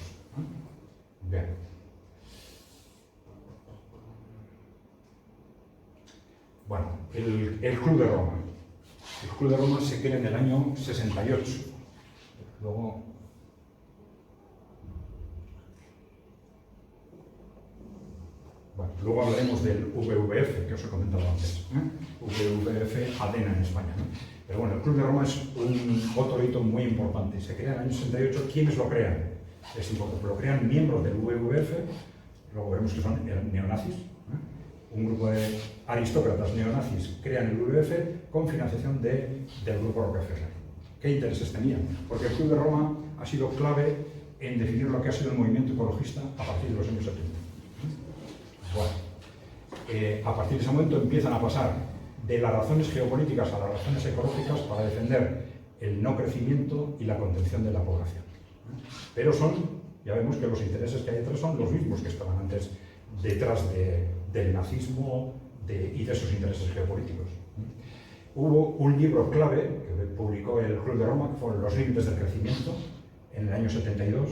Bien. Bueno, el Club de Roma. El Club de Roma se crea en el año 68. Luego Bueno, luego hablaremos del WWF, que os he comentado antes. WWF ADENA en España, ¿no? Pero bueno, el Club de Roma es otro hito muy importante. Se crea en el año 68. ¿Quiénes lo crean? Es importante. Lo crean miembros del WWF, luego veremos que son neonazis. Un grupo de aristócratas neonazis crean el WWF con financiación del grupo Rockefeller. ¿Qué intereses tenían? Porque el Club de Roma ha sido clave en definir lo que ha sido el movimiento ecologista a partir de los años 70. Bueno, a partir de ese momento empiezan a pasar de las razones geopolíticas a las razones ecológicas para defender el no crecimiento y la contención de la población. Pero ya vemos que los intereses que hay detrás son los mismos que estaban antes detrás del nazismo y de esos intereses geopolíticos. Hubo un libro clave que publicó el Club de Roma, que fueron Los límites del crecimiento, en el año 72,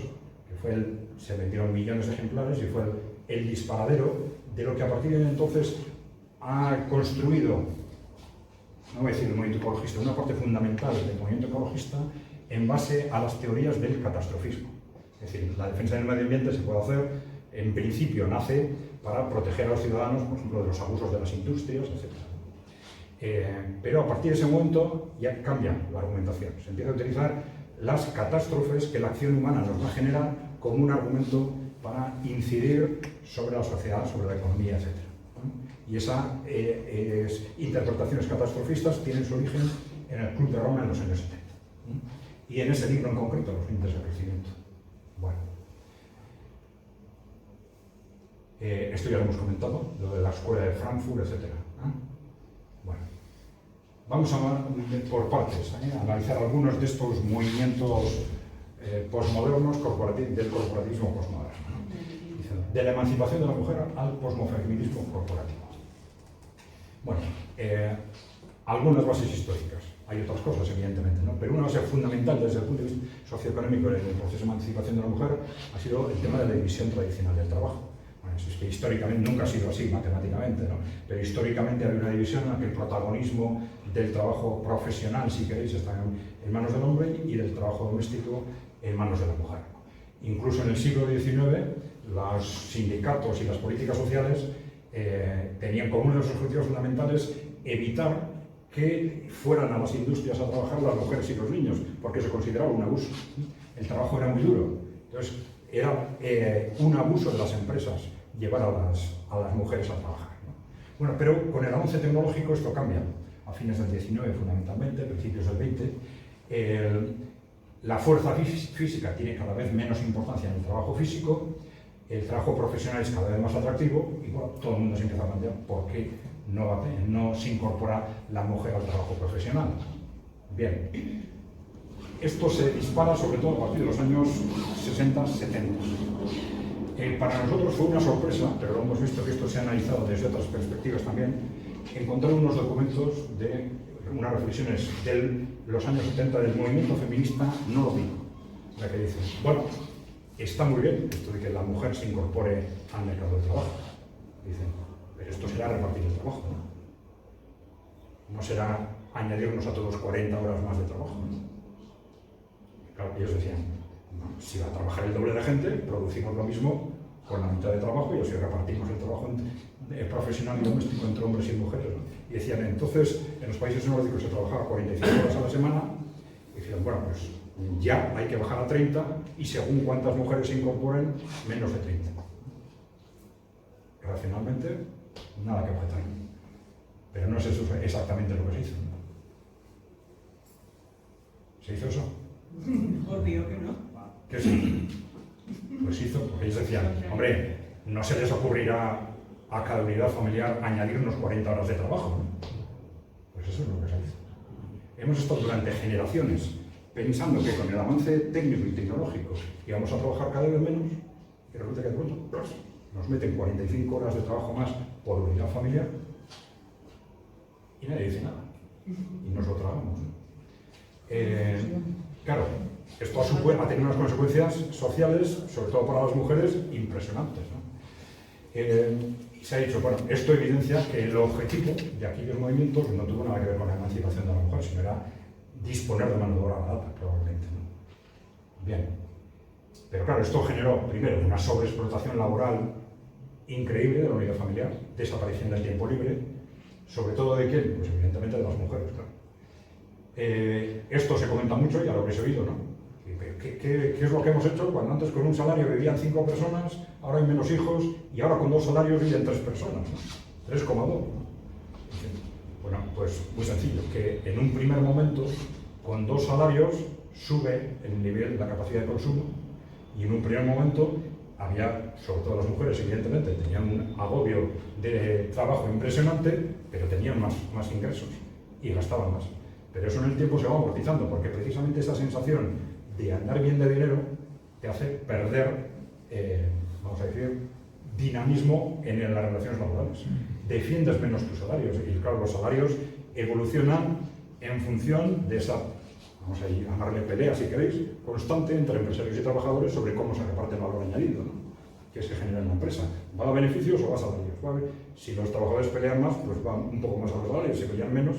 que se vendieron millones de ejemplares y fue el disparadero de lo que a partir de entonces ha construido, no voy a decir el movimiento ecologista, una parte fundamental del movimiento ecologista en base a las teorías del catastrofismo. Es decir, la defensa del medio ambiente se puede hacer, en principio nace para proteger a los ciudadanos, por ejemplo, de los abusos de las industrias, etc. Pero a partir de ese momento ya cambia la argumentación. Se empieza a utilizar las catástrofes que la acción humana nos va a generar como un argumento para incidir sobre la sociedad, sobre la economía, etc. Y esas interpretaciones catastrofistas tienen su origen en el Club de Roma en los años 70. Y en ese libro en concreto, Los límites del crecimiento. Bueno. Esto ya lo hemos comentado, lo de la escuela de Frankfurt, etc. Bueno. Vamos a, por partes, a analizar algunos de estos movimientos posmodernos del corporativismo posmoderno. De la emancipación de la mujer al posmofeminismo corporativo. Bueno, algunas bases históricas. Hay otras cosas, evidentemente, ¿no? Pero una base fundamental desde el punto de vista socioeconómico en el proceso de emancipación de la mujer ha sido el tema de la división tradicional del trabajo. Bueno, es que históricamente nunca ha sido así matemáticamente, ¿no? Pero históricamente había una división en la que el protagonismo del trabajo profesional, si queréis, está en manos del hombre y del trabajo doméstico en manos de la mujer. Incluso en el siglo XIX, los sindicatos y las políticas sociales tenían como uno de los objetivos fundamentales evitar que fueran a las industrias a trabajar las mujeres y los niños, porque se consideraba un abuso. El trabajo era muy duro. Entonces, era un abuso de las empresas llevar a las mujeres a trabajar, ¿no? Bueno, pero con el avance tecnológico esto cambia. A fines del 19, fundamentalmente, principios del 20, la fuerza física tiene cada vez menos importancia en el trabajo físico, el trabajo profesional es cada vez más atractivo y bueno, todo el mundo se empieza a plantear por qué no se incorpora la mujer al trabajo profesional. Bien, esto se dispara sobre todo a partir de los años 60, 70. Para nosotros fue una sorpresa, pero lo hemos visto que esto se ha analizado desde otras perspectivas también, encontrar unos documentos de unas reflexiones de los años 70 del movimiento feminista no lo digo, la que dicen, bueno, está muy bien esto de que la mujer se incorpore al mercado del trabajo, dicen, pero esto será repartir el trabajo, ¿no? No será añadirnos a todos 40 horas más de trabajo, ¿no? Claro, ellos decían, no, si va a trabajar el doble de gente, producimos lo mismo con la mitad de trabajo y así repartimos el trabajo profesional y doméstico entre hombres y mujeres, ¿no? Y decían, entonces, en los países nórdicos se trabajaba 45 horas a la semana, y decían, bueno, pues ya hay que bajar a 30 y según cuántas mujeres se incorporen, menos de 30. Racionalmente, nada que objetar. Pero no es eso exactamente lo que se hizo, ¿no? ¿Se hizo eso? Obvio que no. ¿Qué sí? Pues hizo, porque ellos decían, hombre, no se les ocurrirá a cada unidad familiar añadirnos 40 horas de trabajo, ¿no? Pues eso es lo que se hizo. Hemos estado durante generaciones pensando que con el avance técnico y tecnológico íbamos a trabajar cada vez menos, y resulta que de pronto nos meten 45 horas de trabajo más por unidad familiar y nadie dice nada. Y nos lo tragamos, ¿no? Claro, esto ha tenido unas consecuencias sociales, sobre todo para las mujeres, impresionantes, ¿no? Y se ha dicho, bueno, esto evidencia que el objetivo de aquellos movimientos no tuvo nada que ver con la emancipación de la mujer, sino era disponer de mano de obra barata, probablemente, ¿no? Bien. Pero claro, esto generó, primero, una sobreexplotación laboral increíble de la unidad familiar, desaparición del tiempo libre, sobre todo ¿de quién? Pues evidentemente de las mujeres, claro. Esto se comenta mucho, ya lo habréis oído, ¿no? ¿Qué es lo que hemos hecho cuando antes con un salario vivían 5 personas, ahora hay menos hijos y ahora con 2 salarios viven 3 personas, ¿no? 3,2, ¿no? Bueno, pues muy sencillo, que en un primer momento, con 2 salarios, sube el nivel, la capacidad de consumo, y en un primer momento había, sobre todo las mujeres, evidentemente, tenían un agobio de trabajo impresionante, pero tenían más ingresos y gastaban más. Pero eso en el tiempo se va amortizando, porque precisamente esa sensación de andar bien de dinero te hace perder, vamos a decir, dinamismo en las relaciones laborales. Defiendes menos tus salarios, y claro, los salarios evolucionan en función de esa, vamos a llamarle pelea, si queréis, constante entre empresarios y trabajadores sobre cómo se reparte el valor añadido, ¿no? Que se genera en una empresa. ¿Va a beneficios o va a salarios? ¿Vale? Si los trabajadores pelean más, pues van un poco más a los salarios, si pelean menos,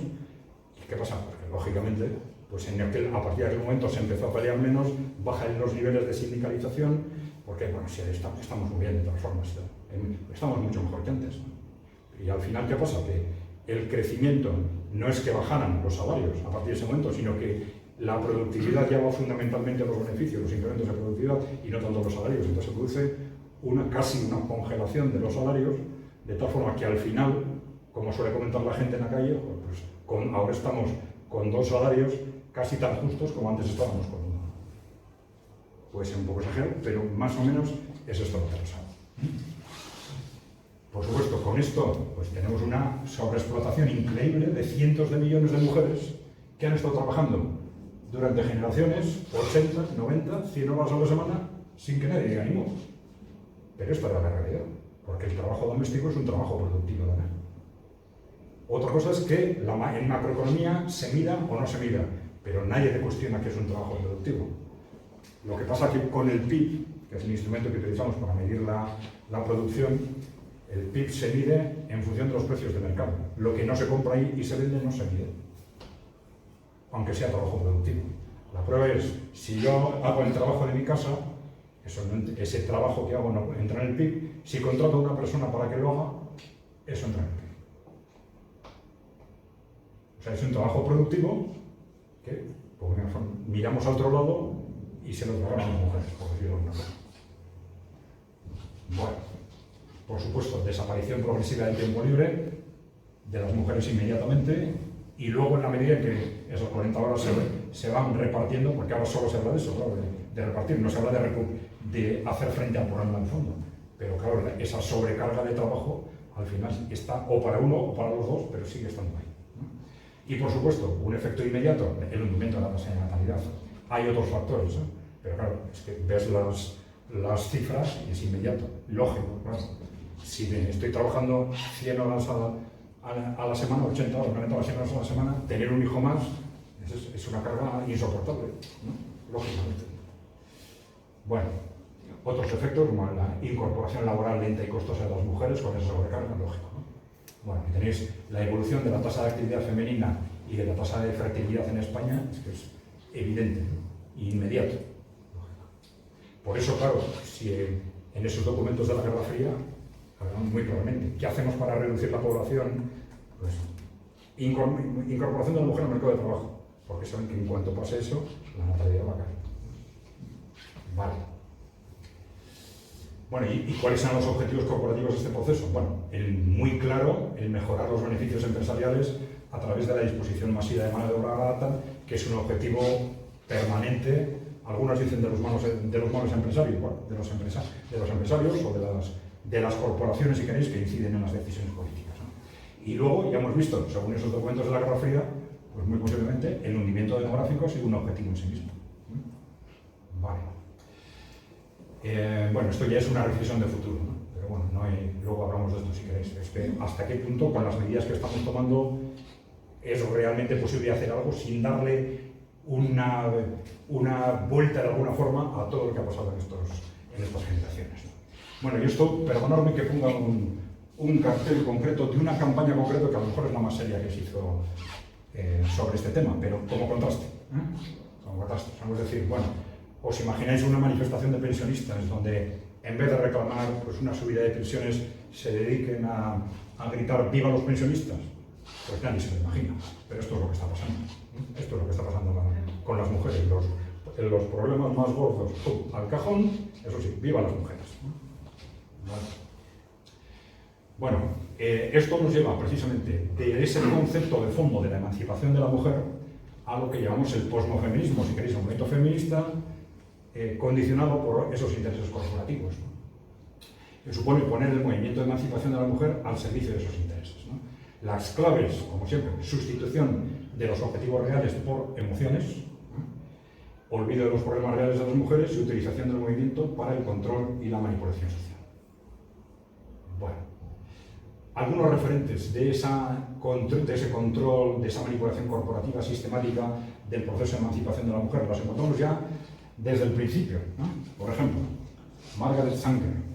¿qué pasa? Porque lógicamente, pues a partir de aquel momento se empezó a pelear menos, bajan los niveles de sindicalización, porque bueno, si estamos muy bien de todas formas, estamos mucho mejor que antes, ¿no? Y al final, ¿qué pasa? Que el crecimiento no es que bajaran los salarios a partir de ese momento, sino que la productividad ya va fundamentalmente a los beneficios, los incrementos de productividad y no tanto los salarios. Entonces se produce casi una congelación de los salarios, de tal forma que al final, como suele comentar la gente en la calle, pues ahora estamos con 2 salarios casi tan justos como antes estábamos con 1. Puede ser un poco exagerado, pero más o menos es esto lo que ha pasado. Por supuesto, con esto pues tenemos una sobreexplotación increíble de cientos de millones de mujeres que han estado trabajando durante generaciones, 80, 90, 100 horas a la semana, sin que nadie diga ni modo. Pero esta era la realidad, porque el trabajo doméstico es un trabajo productivo también. Otra cosa es que en macroeconomía se mida o no se mida, pero nadie te cuestiona que es un trabajo productivo. Lo que pasa es que con el PIB, que es el instrumento que utilizamos para medir la producción, el PIB se mide en función de los precios de mercado. Lo que no se compra ahí y se vende no se mide, aunque sea trabajo productivo. La prueba es, si yo hago el trabajo de mi casa, ese trabajo que hago no entra en el PIB. Si contrato a una persona para que lo haga, eso entra en el PIB. O sea, es un trabajo productivo que miramos al otro lado y se lo tragamos a las mujeres, por decirlo de una forma. Bueno, por supuesto, desaparición progresiva del tiempo libre de las mujeres inmediatamente, y luego en la medida en que esas 40 horas se van repartiendo, porque ahora solo se habla de eso, claro, de repartir, no se habla de hacer frente al problema en el fondo, pero claro, esa sobrecarga de trabajo al final está o para uno o para los dos, pero sigue estando ahí, ¿no? Y por supuesto, un efecto inmediato, el hundimiento de la tasa de natalidad. Hay otros factores, ¿no? Pero claro, es que ves las cifras y es inmediato, lógico, claro. Si estoy trabajando 100 horas a la semana, 80 horas, 90 horas, 100 horas a la semana, tener un hijo más es una carga insoportable, ¿no? Lógicamente. Bueno, otros efectos como la incorporación laboral lenta y costosa de las mujeres con esa sobrecarga, lógico, ¿no? Bueno, tenéis la evolución de la tasa de actividad femenina y de la tasa de fertilidad en España, es que es evidente, ¿no? Inmediato. Por eso, claro, si en esos documentos de la Guerra Fría, muy claramente, ¿qué hacemos para reducir la población? Pues incorporación de la mujer al mercado de trabajo, porque saben que en cuanto pase eso, la natalidad va a caer. Vale. Bueno, ¿y cuáles son los objetivos corporativos de este proceso? Bueno, muy claro, el mejorar los beneficios empresariales a través de la disposición masiva de mano de obra barata, que es un objetivo permanente. Algunos dicen de los malos empresarios, bueno, de los empresarios o de las corporaciones, si queréis, que inciden en las decisiones políticas, ¿no? Y luego, ya hemos visto, según esos documentos de la Guerra Fría, pues muy posiblemente el hundimiento demográfico ha sido un objetivo en sí mismo. Vale. Bueno, esto ya es una reflexión de futuro, ¿no? Pero bueno, luego hablamos de esto si queréis. Es que hasta qué punto, con las medidas que estamos tomando, es realmente posible hacer algo sin darle una vuelta de alguna forma a todo lo que ha pasado en estas generaciones, ¿no? Bueno, y esto, perdonadme que ponga un cartel concreto de una campaña concreta que a lo mejor es la más seria que se hizo sobre este tema, pero como contraste, como contraste. Vamos a decir, bueno, os imagináis una manifestación de pensionistas donde en vez de reclamar pues, una subida de pensiones se dediquen a gritar ¡viva los pensionistas! Pues nadie se lo imagina, pero esto es lo que está pasando. Esto es lo que está pasando con las mujeres. Los problemas más gordos, al cajón, eso sí, ¡viva las mujeres! Bueno, esto nos lleva precisamente de ese concepto de fondo de la emancipación de la mujer a lo que llamamos el posmofeminismo, si queréis, el movimiento feminista, condicionado por esos intereses corporativos, ¿no? Que supone poner el movimiento de emancipación de la mujer al servicio de esos intereses, ¿no? Las claves, como siempre, sustitución de los objetivos reales por emociones, ¿no? Olvido de los problemas reales de las mujeres y utilización del movimiento para el control y la manipulación social. Bueno, algunos referentes de ese control, de esa manipulación corporativa sistemática del proceso de emancipación de la mujer, los encontramos ya desde el principio, ¿no? Por ejemplo, Margaret Sanger.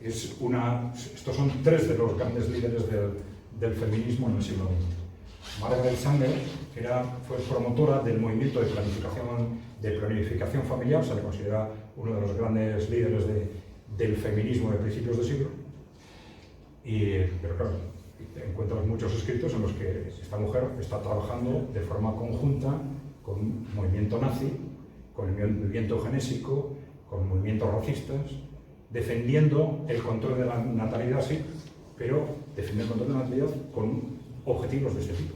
Estos son tres de los grandes líderes del feminismo en el siglo XX. Margaret Sanger fue promotora del movimiento de planificación familiar, se le considera uno de los grandes líderes del feminismo de principios de siglo. Pero claro, encuentras muchos escritos en los que esta mujer está trabajando de forma conjunta con un movimiento nazi, con el movimiento eugenésico, con movimientos racistas, defendiendo el control de la natalidad, sí, pero defendiendo el control de la natalidad con objetivos de este tipo.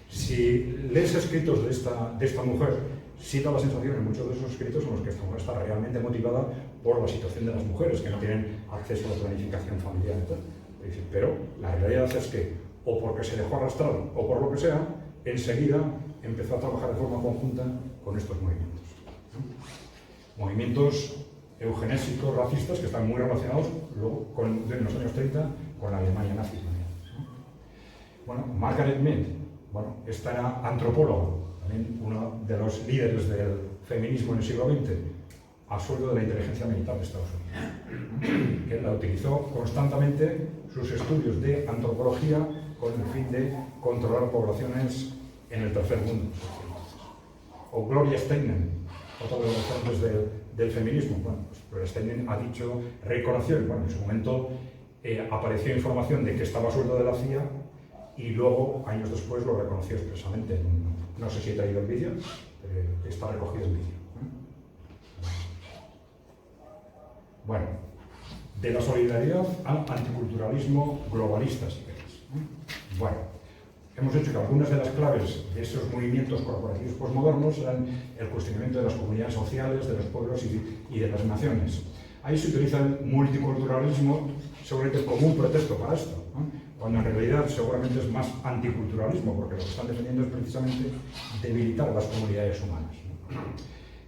Si lees escritos de esta mujer, sí da la sensación en muchos de esos escritos en los que esta mujer está realmente motivada por la situación de las mujeres que no tienen acceso a la planificación familiar y tal. Pero la realidad es que, o porque se dejó arrastrar, o por lo que sea, enseguida empezó a trabajar de forma conjunta con estos movimientos. Movimientos eugenésicos, racistas, que están muy relacionados luego en los años 30 con la Alemania nazi también. Bueno, Margaret Mead, esta era antropóloga, también uno de los líderes del feminismo en el siglo XX, a sueldo de la inteligencia militar de Estados Unidos, que la utilizó constantemente sus estudios de antropología con el fin de controlar poblaciones en el tercer mundo. O Gloria Steinem, otro de los fuentes del feminismo. Bueno, pues Steinem reconoció, en su momento apareció información de que estaba a sueldo de la CIA y luego, años después, lo reconoció expresamente. No sé si he traído el vídeo, está recogido el vídeo. Bueno, de la solidaridad al anticulturalismo globalista, si queréis. Bueno, hemos dicho que algunas de las claves de esos movimientos corporativos posmodernos eran el cuestionamiento de las comunidades sociales, de los pueblos y de las naciones. Ahí se utiliza el multiculturalismo seguramente como un pretexto para esto, ¿no? Cuando en realidad seguramente es más anticulturalismo, porque lo que están defendiendo es precisamente debilitar las comunidades humanas, ¿no?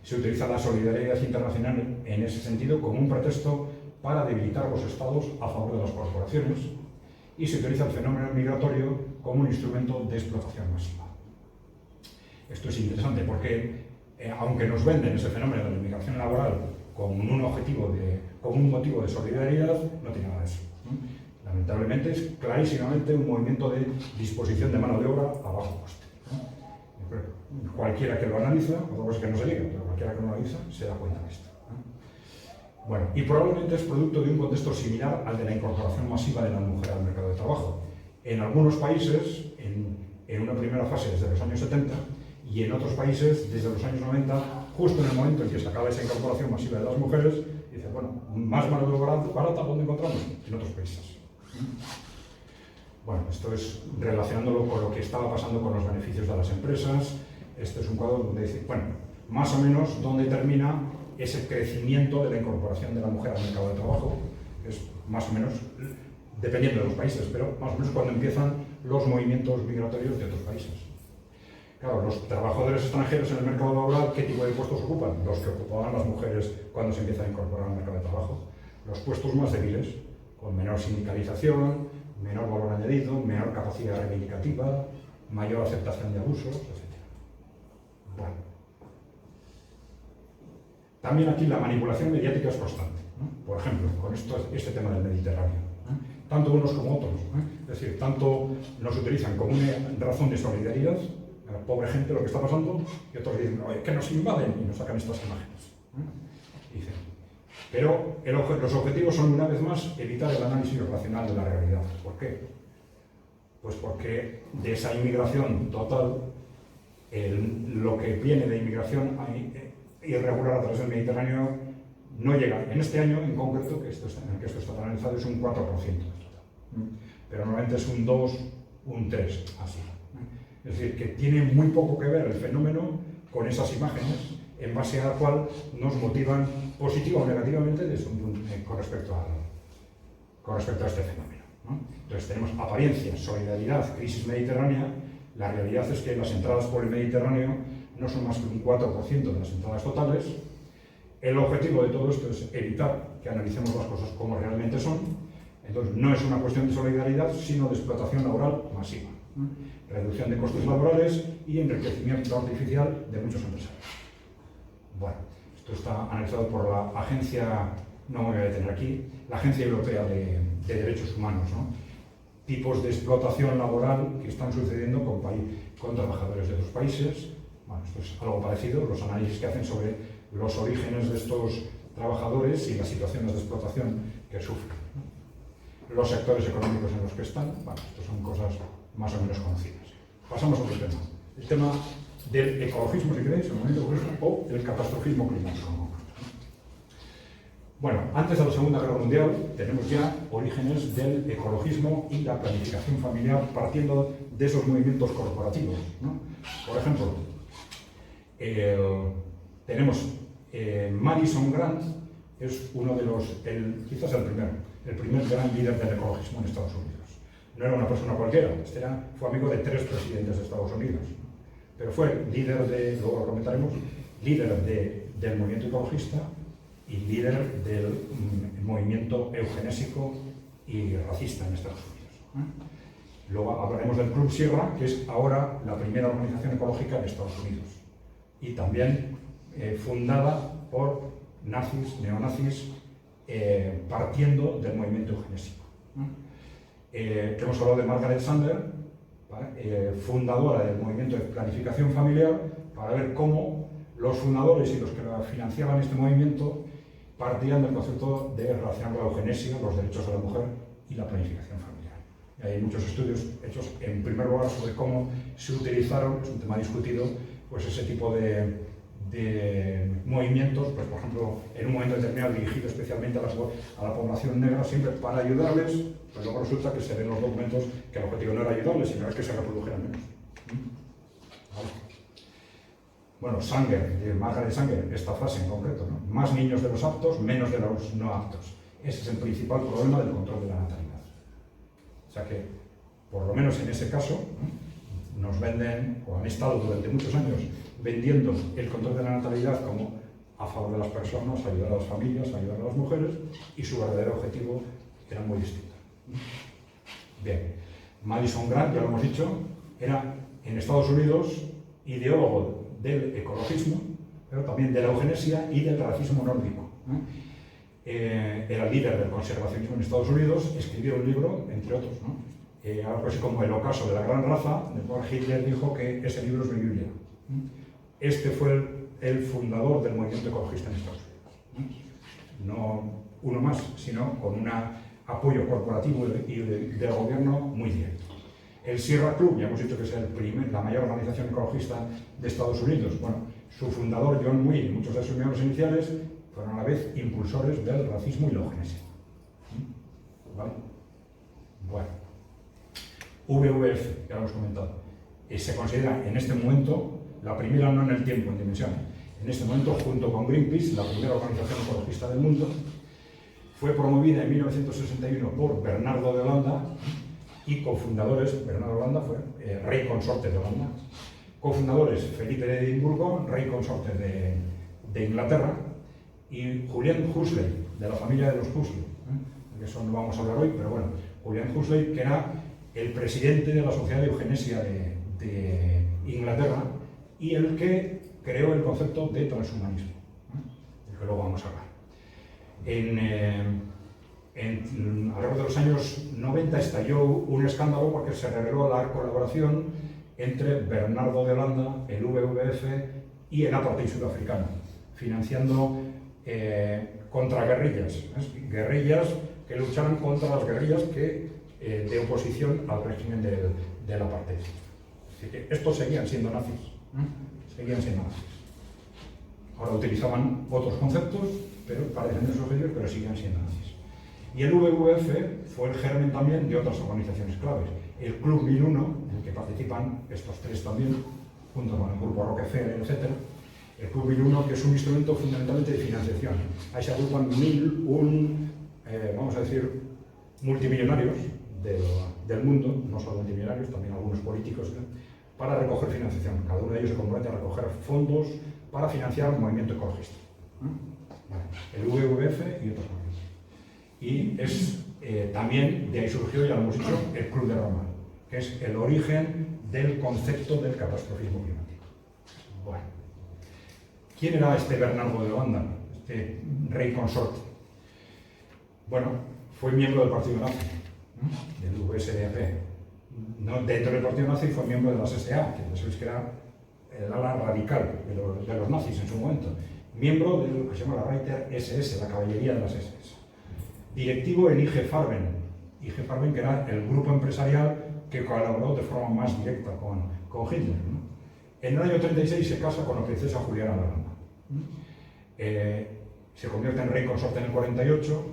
Se utiliza la solidaridad internacional en ese sentido como un pretexto para debilitar los estados a favor de las corporaciones, y se utiliza el fenómeno migratorio como un instrumento de explotación masiva. Esto es interesante porque, aunque nos venden ese fenómeno de la inmigración laboral como un motivo de solidaridad, no tiene nada de eso, ¿no? Lamentablemente es clarísimamente un movimiento de disposición de mano de obra a bajo coste, ¿no? Cualquiera que lo analiza, otra cosa es que no se diga, pero cualquiera que lo analiza se da cuenta de esto, ¿no? Bueno, y probablemente es producto de un contexto similar al de la incorporación masiva de la mujer al mercado de trabajo. En algunos países, en una primera fase desde los años 70, y en otros países desde los años 90, justo en el momento en que se acaba esa incorporación masiva de las mujeres, dice, bueno, más mano de obra barata, ¿dónde encontramos? En otros países. Bueno, esto es relacionándolo con lo que estaba pasando con los beneficios de las empresas. Este es un cuadro donde dice, bueno, más o menos dónde termina ese crecimiento de la incorporación de la mujer al mercado de trabajo, que es más o menos, dependiendo de los países, pero más o menos cuando empiezan los movimientos migratorios de otros países. Claro, los trabajadores extranjeros en el mercado laboral, ¿qué tipo de puestos ocupan? Los que ocupaban las mujeres cuando se empieza a incorporar al mercado de trabajo. Los puestos más débiles, con menor sindicalización, menor valor añadido, menor capacidad reivindicativa, mayor aceptación de abusos, etc. Bueno. También aquí la manipulación mediática es constante, ¿no? Por ejemplo, con este tema del Mediterráneo, ¿no? Tanto unos como otros, ¿no? Es decir, tanto nos utilizan como una razón de solidaridad, a la pobre gente lo que está pasando, y otros dicen, oye, que nos invaden, y nos sacan estas imágenes, ¿no? Y dicen, Pero los objetivos son, una vez más, evitar el análisis racional de la realidad. ¿Por qué? Pues porque de esa inmigración total, lo que viene de inmigración irregular a través del Mediterráneo no llega. En este año, en concreto, en el que esto está analizado, es un 4% del total. Pero normalmente es un 2, un 3, así. Es decir, que tiene muy poco que ver el fenómeno con esas imágenes, en base a la cual nos motivan positiva o negativamente con respecto a este fenómeno, ¿no? Entonces tenemos apariencia, solidaridad, crisis mediterránea. La realidad es que las entradas por el Mediterráneo no son más que un 4% de las entradas totales. El objetivo de todo esto es evitar que analicemos las cosas como realmente son. Entonces no es una cuestión de solidaridad, sino de explotación laboral masiva, ¿no? Reducción de costes laborales y enriquecimiento artificial de muchos empresarios. Bueno, esto está analizado por la agencia, no me voy a detener aquí, la Agencia Europea de Derechos Humanos, ¿no? Tipos de explotación laboral que están sucediendo con trabajadores de otros países. Bueno, esto es algo parecido, los análisis que hacen sobre los orígenes de estos trabajadores y las situaciones de explotación que sufren, ¿no? Los sectores económicos en los que están. Bueno, esto son cosas más o menos conocidas. Pasamos a otro tema. El tema del ecologismo, si queréis, el movimiento ecologista, o del catastrofismo climático. Bueno, antes de la Segunda Guerra Mundial tenemos ya orígenes del ecologismo y la planificación familiar partiendo de esos movimientos corporativos, ¿no? Por ejemplo, tenemos Madison Grant, es uno de los, quizás el primer gran líder del ecologismo en Estados Unidos. No era una persona cualquiera, fue amigo de 3 presidentes de Estados Unidos, pero fue líder luego lo comentaremos, líder del movimiento ecologista y líder del movimiento eugenésico y racista en Estados Unidos. Luego hablaremos del Club Sierra, que es ahora la primera organización ecológica de Estados Unidos, y también fundada por nazis, neonazis, partiendo del movimiento eugenésico. Hemos hablado de Margaret Sanger, ¿vale? Fundadora del movimiento de planificación familiar, para ver cómo los fundadores y los que financiaban este movimiento partían del concepto de relacionar la eugenesia, los derechos de la mujer y la planificación familiar. Y hay muchos estudios hechos, en primer lugar, sobre cómo se utilizaron, es un tema discutido, pues ese tipo de movimientos, pues por ejemplo, en un momento determinado dirigido especialmente a la población negra, siempre para ayudarles, pues luego resulta que se ven los documentos que el objetivo no era ayudarles, sino que se reprodujeran menos. ¿Vale? Bueno, Sanger, Margaret Sanger, esta frase en concreto, ¿no? Más niños de los aptos, menos de los no aptos. Ese es el principal problema del control de la natalidad. O sea que, por lo menos en ese caso, nos venden, o han estado durante muchos años, vendiendo el control de la natalidad como a favor de las personas, ayudar a las familias, ayudar a las mujeres, y su verdadero objetivo era muy distinto. Bien, Madison Grant, ya lo hemos dicho, era en Estados Unidos ideólogo del ecologismo, pero también de la eugenesia y del racismo nórdico. Era líder del conservacionismo en Estados Unidos, escribió un libro, entre otros, ¿no? Algo así como El ocaso de la gran raza, del cual Hitler dijo que ese libro es mi Biblia. Este fue el fundador del movimiento ecologista en Estados Unidos. No uno más, sino con un apoyo corporativo y del gobierno muy directo. El Sierra Club, ya hemos dicho que es la mayor organización ecologista de Estados Unidos. Bueno, su fundador, John Muir, y muchos de sus miembros iniciales fueron a la vez impulsores del racismo y la eugenesia. ¿Vale? Bueno, WWF, ya lo hemos comentado, se considera en este momento la primera, no en el tiempo, en dimensión, en este momento, junto con Greenpeace, la primera organización ecologista del mundo. Fue promovida en 1961 por Bernardo de Holanda y cofundadores, Bernardo de Holanda fue rey consorte de Holanda, cofundadores Felipe de Edimburgo, rey consorte de Inglaterra, y Julian Huxley, de la familia de los Huxley. De eso no vamos a hablar hoy, pero bueno, Julian Huxley, que era el presidente de la Sociedad de Eugenesia de Inglaterra y el que creó el concepto de transhumanismo, del que luego vamos a hablar. Alrededor de los años 90 estalló un escándalo porque se reveló la colaboración entre Bernardo de Holanda, el WWF y el apartheid sudafricano, financiando contraguerrillas, guerrillas que lucharan contra las guerrillas de oposición al régimen del apartheid. Así que estos seguían siendo nazis, seguían siendo nazis. Ahora utilizaban otros conceptos, pero parecen esos ellos, pero siguen siendo nazis. Y el WWF fue el germen también de otras organizaciones claves. El Club 1001, en el que participan estos tres también, junto con el grupo Rockefeller, etc. El Club 1001, que es un instrumento fundamentalmente de financiación. Ahí se agrupan 1001, vamos a decir, multimillonarios del mundo, no solo multimillonarios, también algunos políticos, para recoger financiación. Cada uno de ellos se compromete a recoger fondos para financiar un movimiento ecologista. El WWF y otros más. Y es también, de ahí surgió, ya lo hemos dicho, el Club de Roma, que es el origen del concepto del catastrofismo climático. Bueno, ¿quién era este Bernardo de Holanda, este rey consorte? Bueno, fue miembro del partido nazi, del USDAP. No, dentro del partido nazi fue miembro de las SA, que ya sabéis que era el ala radical de los nazis en su momento. Miembro de lo que se llama la Reiter SS, la caballería de las SS. Directivo en IG Farben, que era el grupo empresarial que colaboró de forma más directa con Hitler, ¿no? En el año 36 se casa con la princesa Juliana de Holanda. Se convierte en rey consorte en el 48.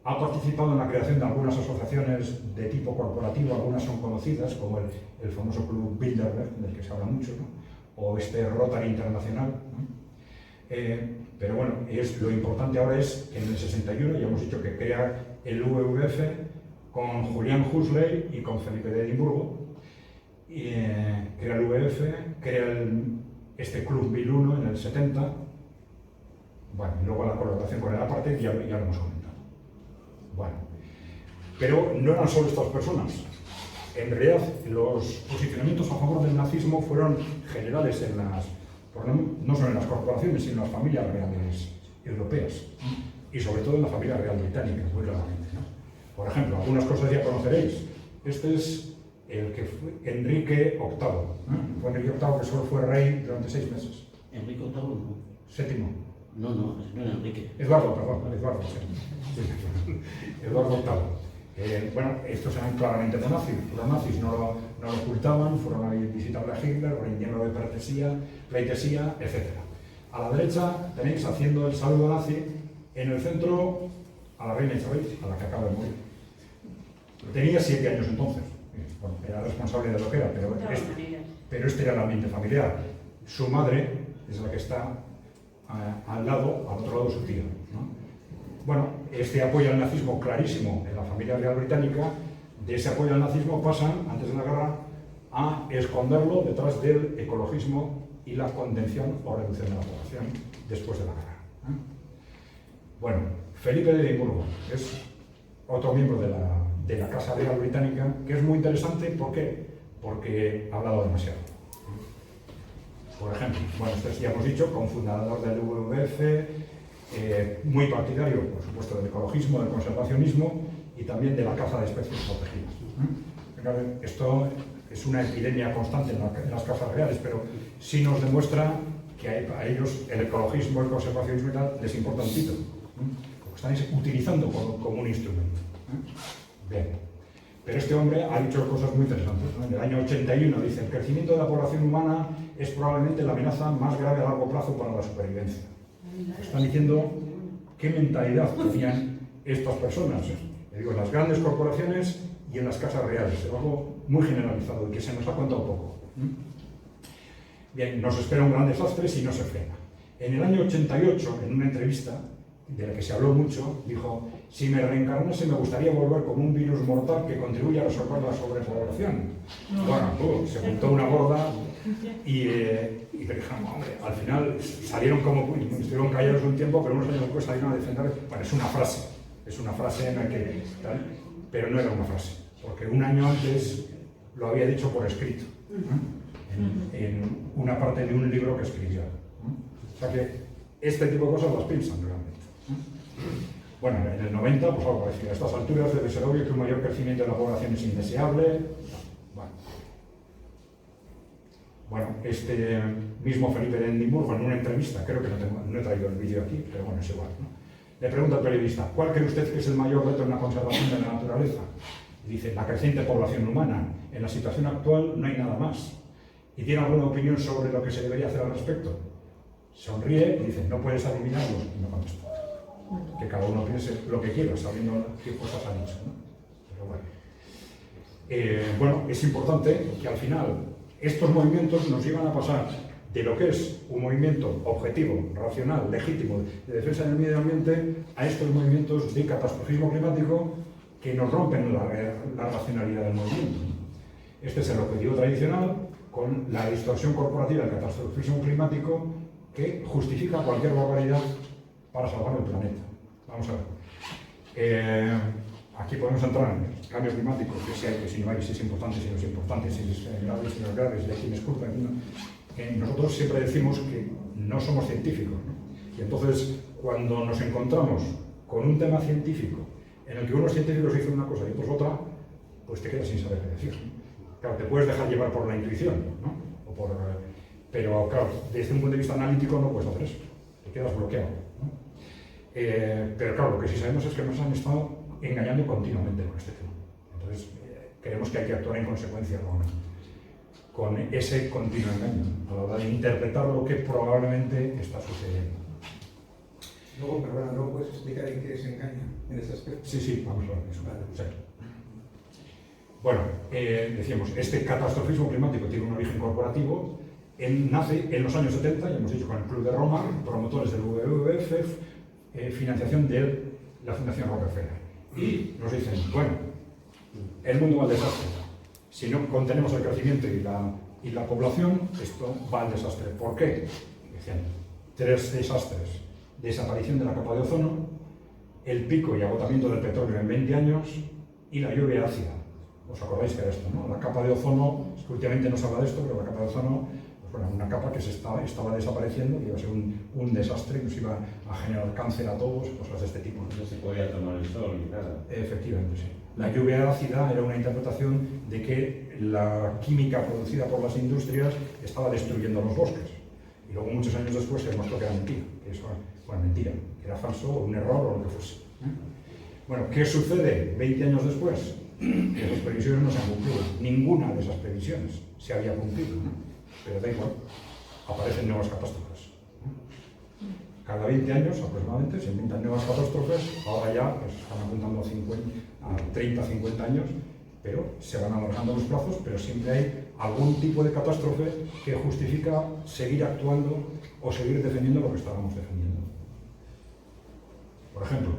Ha participado en la creación de algunas asociaciones de tipo corporativo, algunas son conocidas, como el famoso Club Bilderberg, del que se habla mucho, ¿no? O este Rotary Internacional, ¿no? Pero bueno, lo importante ahora es que en el 61 ya hemos dicho que crea el WWF con Julian Huxley y con Felipe de Edimburgo, crea el WWF, crea este Club 1001 en el 70, bueno, y luego la colaboración con el apartheid ya lo hemos comentado. Bueno, pero no eran solo estas personas. En realidad, los posicionamientos a favor del nazismo fueron generales no solo en las corporaciones, sino en las familias reales europeas y sobre todo en la familia real británica, muy claramente, ¿no? Por ejemplo, algunas cosas ya conoceréis. Este es el que fue Enrique VIII. Fue Enrique VIII que solo fue rey durante 6 meses. Enrique VIII no. Séptimo. No, no era Enrique. Eduardo, sí. Eduardo VIII. Bueno, estos eran claramente nazis. Los nazis no lo ocultaban, fueron a visitar a Hitler, rindieron de pleitesía, etc. A la derecha tenéis haciendo el saludo nazi, en el centro a la reina Isabel, a la que acaba de morir. Tenía 7 años entonces. Bueno, era responsable de lo que era, pero este era el ambiente familiar. Su madre es la que está al otro lado de su tío, ¿no? Bueno, este apoyo al nazismo clarísimo en la familia real británica, de ese apoyo al nazismo pasan, antes de la guerra, a esconderlo detrás del ecologismo y la contención o reducción de la población después de la guerra. Bueno, Felipe de Edimburgo es otro miembro de la Casa Real Británica, que es muy interesante. ¿Por qué? Porque ha hablado demasiado. Por ejemplo, bueno, esto ya hemos dicho, cofundador del WWF, muy partidario, por supuesto, del ecologismo, del conservacionismo y también de la caza de especies protegidas. Esto es una epidemia constante en las casas reales, pero sí nos demuestra que a ellos el ecologismo, el conservacionismo y tal les importa un pito. Lo están utilizando como un instrumento. Bien. Pero este hombre ha dicho cosas muy interesantes, ¿no? En el año 81 dice: el crecimiento de la población humana es probablemente la amenaza más grave a largo plazo para la supervivencia. Están diciendo qué mentalidad tenían estas personas, digo, en las grandes corporaciones y en las casas reales. Es algo muy generalizado y que se nos ha contado poco. Bien, nos espera un gran desastre si no se frena. En el año 88, en una entrevista de la que se habló mucho, dijo: si me reencarnase me gustaría volver como un virus mortal que contribuye a resolver la sobrepoblación. Bueno, se juntó una gorda y me dijeron: hombre, al final salieron estuvieron callados un tiempo, pero unos años después salieron a defender. Bueno, es una frase en la que tal, pero no era una frase, porque un año antes lo había dicho por escrito, en una parte de un libro que escribió. O sea que este tipo de cosas las piensan realmente. Bueno, en el 90, pues algo parecido. A estas alturas debe ser obvio que un mayor crecimiento de la población es indeseable. Bueno. Bueno, este mismo Felipe de Edimburgo, en una entrevista, creo que no he traído el vídeo aquí, pero bueno, es igual, ¿no? Le pregunta al periodista, ¿cuál cree usted que es el mayor reto en la conservación de la naturaleza? Y dice, la creciente población humana. En la situación actual no hay nada más. ¿Y tiene alguna opinión sobre lo que se debería hacer al respecto? Sonríe y dice, no puedes adivinarlo, y no contesta. Que cada uno piense lo que quiera, sabiendo qué cosas ha dicho, ¿no? Pero bueno, es importante que al final estos movimientos nos llevan a pasar de lo que es un movimiento objetivo, racional, legítimo, de defensa del medio ambiente, a estos movimientos de catastrofismo climático que nos rompen la racionalidad del movimiento. Este es el objetivo tradicional, con la distorsión corporativa del catastrofismo climático que justifica cualquier barbaridad para salvar el planeta. Vamos a ver. Aquí podemos entrar en el cambio climático, que si hay, que si no hay, si es importante, si no es importante, si es grave, si no es grave, si hay quien es culpa. Nosotros siempre decimos que no somos científicos, ¿no? Y entonces, cuando nos encontramos con un tema científico en el que unos científicos dicen una cosa y otros otra, pues te quedas sin saber qué decir. Claro, te puedes dejar llevar por la intuición, ¿no? Pero claro, desde un punto de vista analítico no puedes hacer eso, te quedas bloqueado, ¿no? Pero claro, lo que sí sabemos es que nos han estado engañando continuamente con este tema. Entonces, creemos que hay que actuar en consecuencia con ese continuo engaño, a la hora de interpretar lo que probablemente está sucediendo. Luego, perdona, ¿no puedes explicar en qué se engaña en ese aspecto? Sí, vamos a ver eso. Vale. Sí. Bueno, decíamos, este catastrofismo climático tiene un origen corporativo, nace en los años 70, ya hemos dicho, con el Club de Roma, promotores del WWF, financiación de la Fundación Rockefeller. Y nos dicen, bueno, el mundo va al desastre. Si no contenemos el crecimiento y la población, esto va al desastre. ¿Por qué? Decían, 3 desastres. Desaparición de la capa de ozono, el pico y agotamiento del petróleo en 20 años y la lluvia ácida. ¿Os acordáis que era esto, no? La capa de ozono, es que últimamente no se habla de esto, pero la capa de ozono, pues bueno, una capa que estaba desapareciendo, que iba a ser un desastre, nos iba a generar cáncer a todos, cosas de este tipo. No se podía tomar el sol ni nada. Efectivamente, sí. La lluvia ácida era una interpretación de que la química producida por las industrias estaba destruyendo los bosques. Y luego, muchos años después, se demostró que era mentira, que eso era mentira, que era falso, o un error, o lo que fuese. Bueno, ¿qué sucede 20 años después? Que esas previsiones no se han cumplido. Ninguna de esas previsiones se había cumplido, ¿no? Pero da igual, aparecen nuevas catástrofes. Cada 20 años aproximadamente se inventan nuevas catástrofes, ahora ya pues, están apuntando a 30, 50 años, pero se van alargando los plazos, pero siempre hay algún tipo de catástrofe que justifica seguir actuando o seguir defendiendo lo que estábamos defendiendo. Por ejemplo,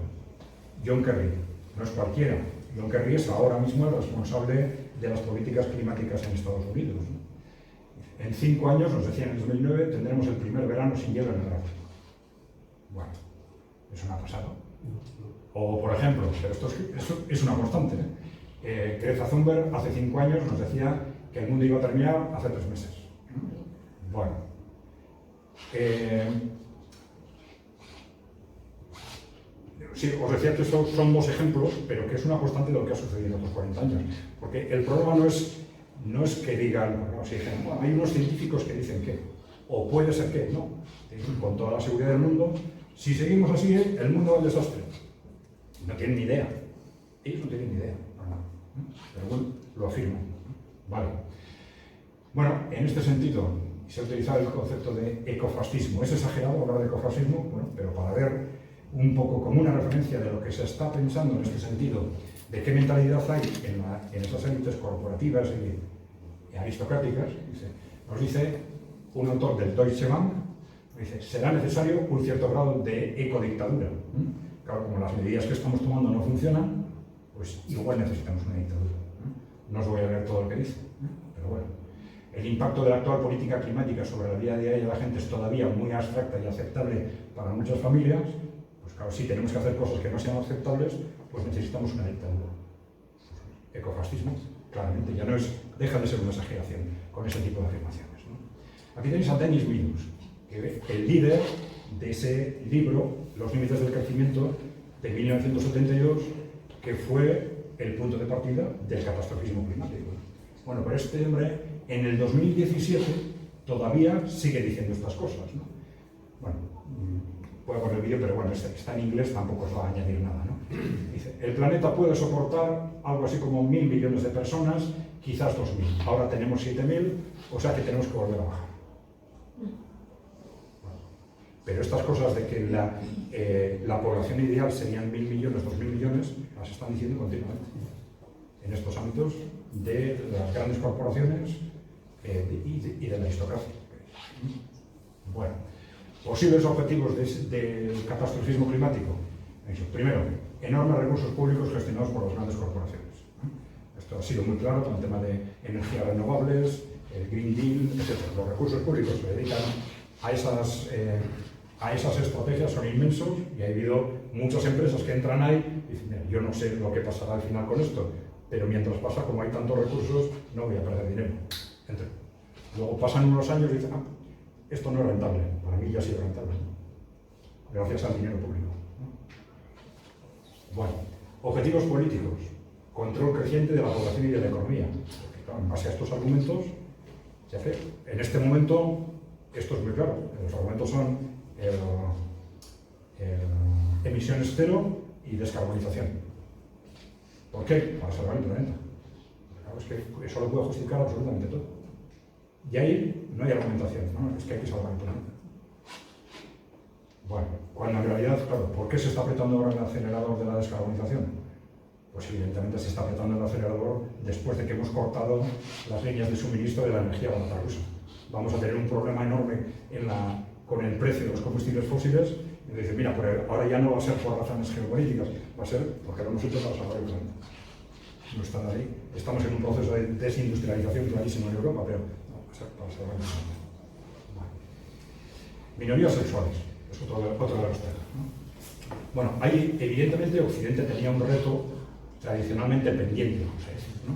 John Kerry, no es cualquiera. John Kerry es ahora mismo el responsable de las políticas climáticas en Estados Unidos, ¿no? En 5 años, nos decían en el 2009, tendremos el primer verano sin hielo en el Ártico. Bueno, eso no ha pasado. O, por ejemplo, pero esto es una constante, ¿eh? Greta Thunberg hace 5 años nos decía que el mundo iba a terminar hace 3 meses. Bueno. Sí, os decía que estos son 2 ejemplos, pero que es una constante de lo que ha sucedido en otros 40 años. Porque el problema no es que digan, bueno, si dicen, bueno, hay unos científicos que dicen que, o puede ser que, no. Con toda la seguridad del mundo, si seguimos así, el mundo va al desastre. No tienen ni idea. Ellos no tienen ni idea. Pero bueno, lo afirman. Vale. Bueno, en este sentido, se ha utilizado el concepto de ecofascismo. Es exagerado hablar de ecofascismo, bueno, pero para ver un poco como una referencia de lo que se está pensando en este sentido, de qué mentalidad hay en esas élites corporativas y aristocráticas, nos dice un autor del Deutsche Bank, dice, será necesario un cierto grado de ecodictadura. Claro, como las medidas que estamos tomando no funcionan, pues igual necesitamos una dictadura. No os voy a leer todo lo que dice, pero bueno. El impacto de la actual política climática sobre la vida diaria de la gente es todavía muy abstracta y aceptable para muchas familias. Pues claro, si tenemos que hacer cosas que no sean aceptables, pues necesitamos una dictadura. Ecofascismo, claramente, ya no es, deja de ser una exageración con ese tipo de afirmaciones, ¿no? Aquí tenéis a Dennis Minus, que es el líder de ese libro, Los límites del crecimiento, de 1972, que fue el punto de partida del catastrofismo climático. Bueno, pero este hombre, en el 2017, todavía sigue diciendo estas cosas, ¿no? Bueno, puedo poner el vídeo, pero bueno, está en inglés, tampoco os va a añadir nada, ¿no? Dice, el planeta puede soportar algo así como 1.000 millones de personas, quizás 2.000. Ahora tenemos 7.000, o sea que tenemos que volver a bajar. Pero estas cosas de que la población ideal serían 1.000 millones, 2.000 millones, las están diciendo continuamente en estos ámbitos de las grandes corporaciones y de la aristocracia. Bueno, posibles objetivos del catastrofismo climático. Primero, enormes recursos públicos gestionados por las grandes corporaciones. Esto ha sido muy claro con el tema de energías renovables, el Green Deal, etc. Los recursos públicos se dedican a esas estrategias, son inmensos, y ha habido muchas empresas que entran ahí y dicen, mira, yo no sé lo que pasará al final con esto, pero mientras pasa, como hay tantos recursos, no voy a perder dinero. Entro. Luego pasan unos años y dicen, esto no es rentable, para mí ya ha sido rentable, gracias al dinero público. Bueno, objetivos políticos, control creciente de la población y de la economía. Porque, claro, en base a estos argumentos, se hace. En este momento, esto es muy claro, los argumentos son emisiones cero y descarbonización. ¿Por qué? Para salvar el planeta. Claro, es que eso lo puede justificar absolutamente todo. Y ahí no hay argumentación, ¿no? Es que hay que salvar el planeta. Bueno, cuando en realidad, claro, ¿por qué se está apretando ahora el acelerador de la descarbonización? Pues evidentemente se está apretando el acelerador después de que hemos cortado las líneas de suministro de la energía barata rusa. Vamos a tener un problema enorme con el precio de los combustibles fósiles. Y dice, mira, pero ahora ya no va a ser por razones geopolíticas, va a ser porque lo hemos hecho para salvar el planeta. No están ahí. Estamos en un proceso de desindustrialización clarísimo en Europa, pero no, va a ser para salvar el planeta. Vale. Minorías sexuales, es otro de los temas, ¿no? Bueno, ahí evidentemente Occidente tenía un reto tradicionalmente pendiente, vamos a decir, ¿no?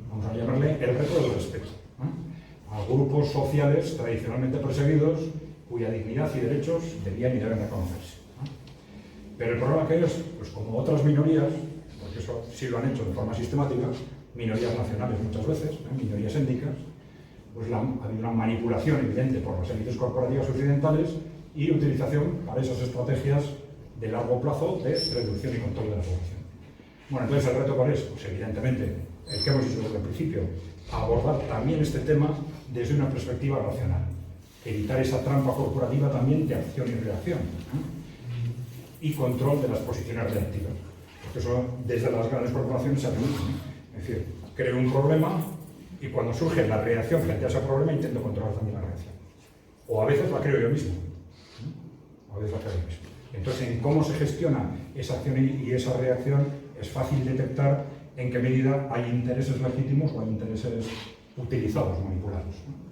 Vamos a llamarle el reto del respeto, ¿no? A grupos sociales tradicionalmente perseguidos cuya dignidad y derechos debían y deben reconocerse, ¿no? Pero el problema que es, pues como otras minorías, porque eso sí lo han hecho de forma sistemática, minorías nacionales muchas veces, minorías étnicas, pues ha habido una manipulación evidente por las élites corporativas occidentales y utilización para esas estrategias de largo plazo de reducción y control de la población. Bueno, entonces el reto cuál es, pues evidentemente, el que hemos dicho desde el principio, abordar también este tema desde una perspectiva racional. Evitar esa trampa corporativa también de acción y reacción, ¿no? Y control de las posiciones reactivas. Porque eso desde las grandes corporaciones se hace mucho, ¿no? Es decir, creo un problema y cuando surge la reacción frente a ese problema intento controlar también la reacción. O a veces la creo yo mismo, ¿no? A veces la creo yo mismo. Entonces, en cómo se gestiona esa acción y esa reacción es fácil detectar en qué medida hay intereses legítimos o hay intereses utilizados, manipulados, ¿no?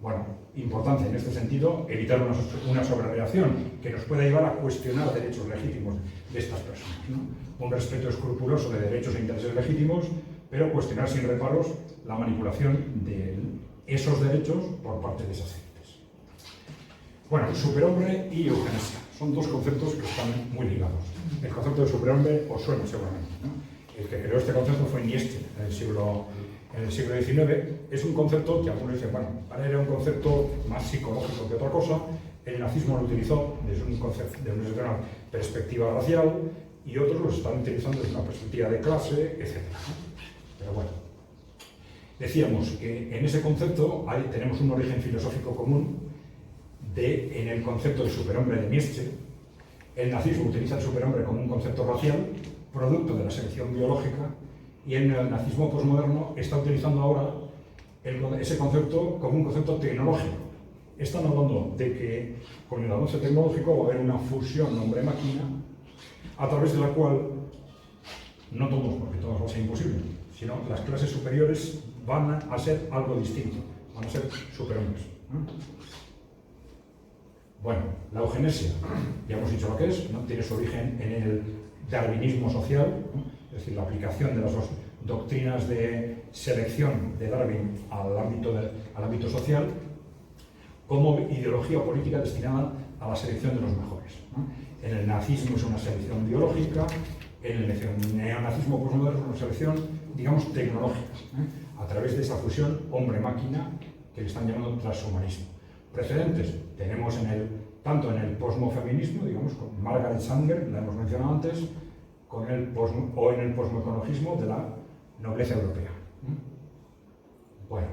Bueno, importante en este sentido evitar una sobrereacción que nos pueda llevar a cuestionar derechos legítimos de estas personas, ¿no? Un respeto escrupuloso de derechos e intereses legítimos, pero cuestionar sin reparos la manipulación de esos derechos por parte de esas élites. Bueno, superhombre y eugenesia son dos conceptos que están muy ligados. El concepto de superhombre os suena seguramente, ¿no? El que creó este concepto fue Nietzsche en el siglo XIX. Es un concepto que algunos dicen, bueno, era un concepto más psicológico que otra cosa. El nazismo lo utilizó desde una perspectiva racial y otros lo están utilizando desde una perspectiva de clase, etc. Pero bueno, decíamos que en ese concepto tenemos un origen filosófico común en el concepto de superhombre de Nietzsche. El nazismo utiliza el superhombre como un concepto racial, producto de la selección biológica, y en el nazismo posmoderno está utilizando ahora ese concepto como un concepto tecnológico. Están hablando de que con el avance tecnológico va a haber una fusión hombre-máquina a través de la cual, no todos, porque todos va a ser imposible, sino las clases superiores van a ser algo distinto, van a ser superhombres, ¿no? Bueno, la eugenesia, ya hemos dicho lo que es, ¿no? Tiene su origen en el darwinismo social, ¿no? Es decir, la aplicación de las dos doctrinas de selección de Darwin al ámbito social como ideología política destinada a la selección de los mejores, ¿no? En el nazismo es una selección biológica, en el neonazismo posmoderno es una selección, digamos, tecnológica, ¿eh? A través de esa fusión hombre-máquina que le están llamando transhumanismo. Precedentes tenemos tanto en el posmofeminismo, digamos, con Margaret Sanger, la hemos mencionado antes, o en el posmoecologismo de la nobleza europea. Bueno,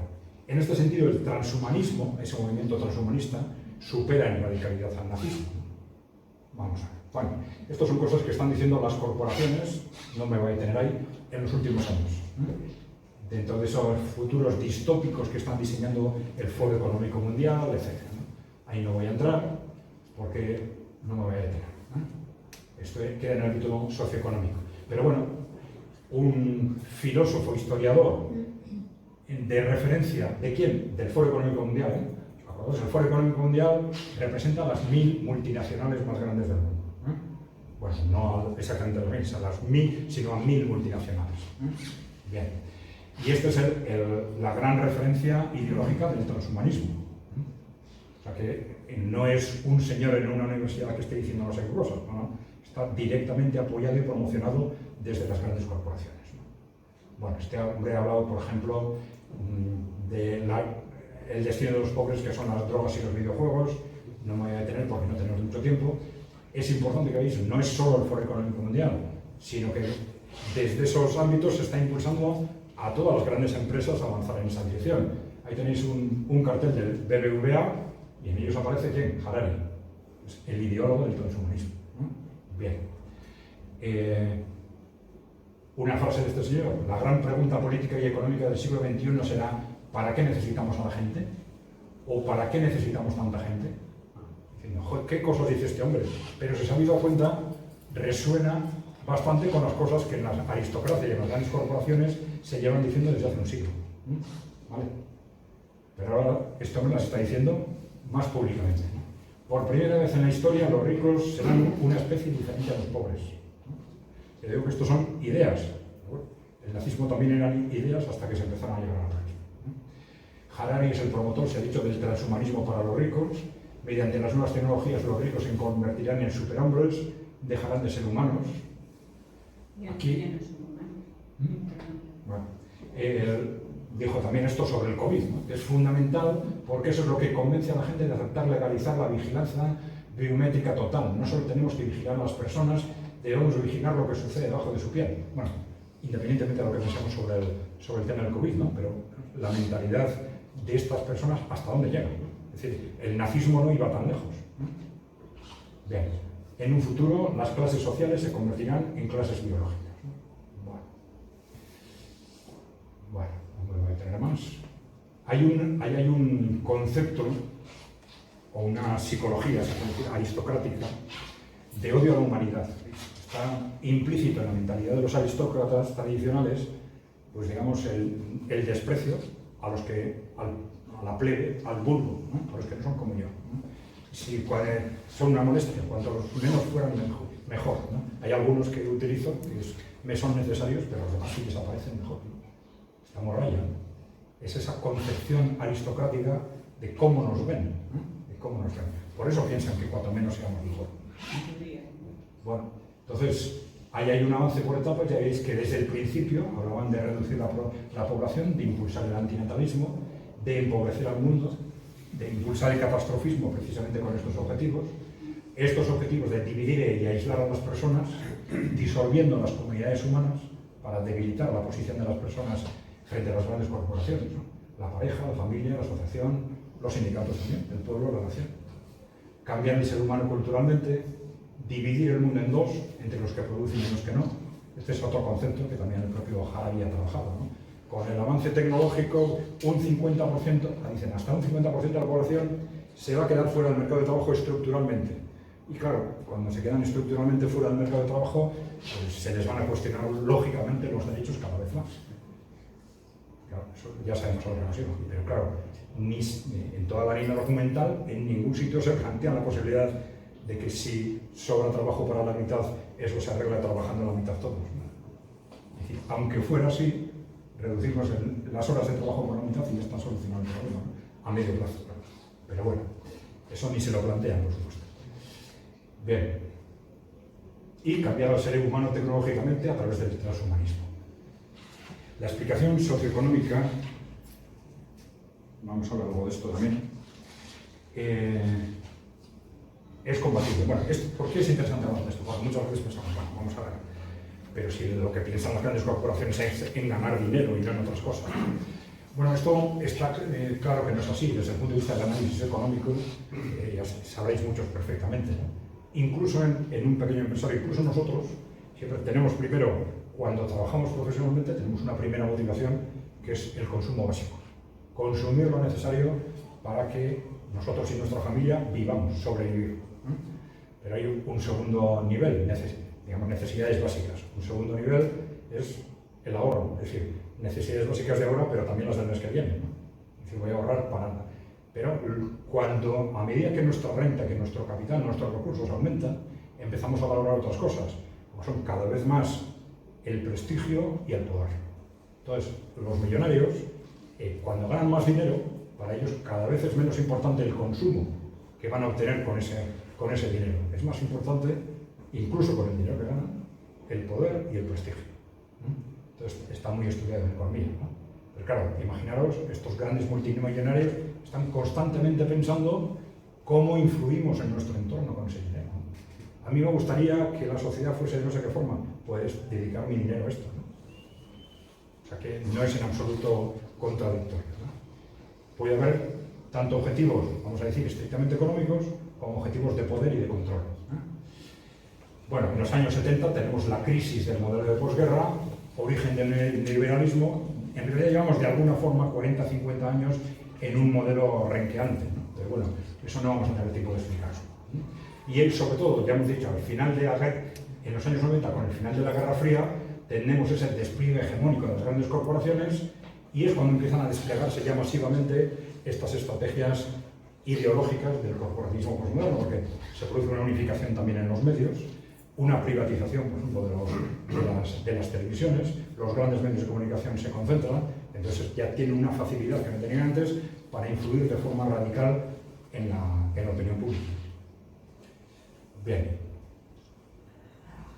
en este sentido el transhumanismo, ese movimiento transhumanista, supera en radicalidad al nazismo. Vamos a ver. Bueno, estas son cosas que están diciendo las corporaciones, no me voy a detener ahí, en los últimos años. Dentro de esos futuros distópicos que están diseñando el Foro Económico Mundial, etc. Ahí no voy a entrar porque no me voy a detener. Esto queda en el ámbito socioeconómico. Pero bueno, un filósofo historiador de referencia, ¿de quién? Del Foro Económico Mundial. ¿Acordados? El Foro Económico Mundial representa a las 1000 multinacionales más grandes del mundo. Bueno, no exactamente a las 1000, sino a 1000 multinacionales. Bien. Y esta es la gran referencia ideológica del transhumanismo. O sea que no es un señor en una universidad que esté diciendo no sé qué cosas, ¿no? Está directamente apoyado y promocionado desde las grandes corporaciones. Bueno, este hombre ha hablado, por ejemplo, del destino de los pobres, que son las drogas y los videojuegos. No me voy a detener porque no tenemos mucho tiempo. Es importante que veáis, no es solo el Foro Económico Mundial, sino que desde esos ámbitos se está impulsando a todas las grandes empresas a avanzar en esa dirección. Ahí tenéis un cartel del BBVA y en ellos aparece ¿quién? Harari, el ideólogo del transhumanismo. Bien. Una frase de este señor: la gran pregunta política y económica del siglo XXI será ¿para qué necesitamos a la gente? ¿O para qué necesitamos tanta gente? Diciendo, joder, ¿qué cosas dice este hombre? Pero si se ha dado cuenta, resuena bastante con las cosas que en la aristocracia y en las grandes corporaciones se llevan diciendo desde hace un siglo. ¿Vale? Pero ahora este hombre las está diciendo más públicamente. Por primera vez en la historia los ricos serán una especie diferente a los pobres. Te digo que estos son ideas. El nazismo también eran ideas hasta que se empezaron a llevar a la práctica. Harari es el promotor, se ha dicho, del transhumanismo para los ricos. Mediante las nuevas tecnologías los ricos se convertirán en superhombres, dejarán de ser humanos. Aquí, bueno, él dijo también esto sobre el COVID, ¿no? Que es fundamental porque eso es lo que convence a la gente de aceptar legalizar la vigilancia biométrica total. No solo tenemos que vigilar a las personas, debemos vigilar lo que sucede debajo de su piel. Bueno, independientemente de lo que pensamos sobre el tema del COVID, ¿no? Pero la mentalidad de estas personas, ¿hasta dónde llega? Es decir, el nazismo no iba tan lejos. Bien, en un futuro las clases sociales se convertirán en clases biológicas. Bueno, no me voy a detener más. Ahí hay un concepto o una psicología aristocrática de odio a la humanidad. Está implícito en la mentalidad de los aristócratas tradicionales, pues digamos, el desprecio a la plebe, al vulgo, ¿no? A los que no son como yo, ¿no? Si son una molestia, cuanto menos fueran mejor, ¿no? Hay algunos que utilizo que me son necesarios, pero los demás sí desaparecen mejor, ¿no? Estamos rayando. Es esa concepción aristocrática de cómo nos ven, ¿no? De cómo nos ven. Por eso piensan que cuanto menos seamos mejor. Bueno, entonces, ahí hay un avance por etapas. Ya veis que desde el principio hablaban de reducir la población, de impulsar el antinatalismo, de empobrecer al mundo, de impulsar el catastrofismo precisamente con estos objetivos. Estos objetivos de dividir y aislar a las personas, disolviendo las comunidades humanas para debilitar la posición de las personas frente a las grandes corporaciones, ¿no? La pareja, la familia, la asociación, los sindicatos también, el pueblo, la nación. Cambiar el ser humano culturalmente, dividir el mundo en dos, entre los que producen y los que no. Este es otro concepto que también el propio Harari ha trabajado, ¿no? Con el avance tecnológico, un 50%, dicen, hasta un 50% de la población se va a quedar fuera del mercado de trabajo estructuralmente. Y claro, cuando se quedan estructuralmente fuera del mercado de trabajo, pues se les van a cuestionar lógicamente los derechos cada vez más. Claro, eso ya sabemos lo que nos lleva, pero claro, en toda la línea documental, en ningún sitio se plantea la posibilidad de que si sobra trabajo para la mitad, eso se arregla trabajando la mitad todos, ¿no? Es decir, aunque fuera así, reducimos las horas de trabajo por la mitad y ya está solucionado el problema, ¿no? A medio plazo, claro. Pero bueno, eso ni se lo plantean, por supuesto. Bien. Y cambiar al ser humano tecnológicamente a través del transhumanismo. La explicación socioeconómica, vamos a hablar luego de esto también, es compatible. Bueno, ¿por qué es interesante hablar de esto? Porque muchas veces pensamos, bueno, vamos a ver, pero si lo que piensan las grandes corporaciones es en ganar dinero y no en otras cosas. Bueno, esto está claro que no es así. Desde el punto de vista del análisis económico, ya sabréis muchos perfectamente, ¿no? Incluso en un pequeño empresario, incluso nosotros, siempre tenemos primero, cuando trabajamos profesionalmente, tenemos una primera motivación que es el consumo básico. Consumir lo necesario para que nosotros y nuestra familia vivamos, sobrevivir, ¿no? Pero hay un segundo nivel, digamos necesidades básicas. Un segundo nivel es el ahorro, es decir, necesidades básicas de ahora, pero también las del mes que viene, ¿no? Es decir, voy a ahorrar para nada. Pero cuando, a medida que nuestra renta, que nuestro capital, nuestros recursos aumentan, empezamos a valorar otras cosas, como son cada vez más el prestigio y el poder. Entonces, los millonarios, cuando ganan más dinero, para ellos cada vez es menos importante el consumo que van a obtener con ese dinero. Es más importante, incluso con el dinero que ganan, el poder y el prestigio, ¿no? Entonces, está muy estudiado en economía, ¿no? Pero claro, imaginaros, estos grandes multimillonarios están constantemente pensando cómo influimos en nuestro entorno con ese dinero, ¿no? A mí me gustaría que la sociedad fuese de no sé qué forma, pues dedicar mi dinero a esto, ¿no? O sea que no es en absoluto contradictorio, ¿no? Puede haber tanto objetivos, vamos a decir, estrictamente económicos, como objetivos de poder y de control, ¿no? Bueno, en los años 70 tenemos la crisis del modelo de posguerra, origen del neoliberalismo. En realidad llevamos de alguna forma 40, 50 años en un modelo renqueante, ¿no? Pero bueno, eso no vamos a tener tiempo de explicarlo, ¿no? Y sobre todo, ya hemos dicho, al final de en los años 90, con el final de la Guerra Fría, tenemos ese despliegue hegemónico de las grandes corporaciones y es cuando empiezan a desplegarse ya masivamente estas estrategias ideológicas del corporativismo postmoderno, porque se produce una unificación también en los medios, una privatización, por ejemplo, de las televisiones, los grandes medios de comunicación se concentran, entonces ya tienen una facilidad que no tenían antes para influir de forma radical en la opinión pública. Bien.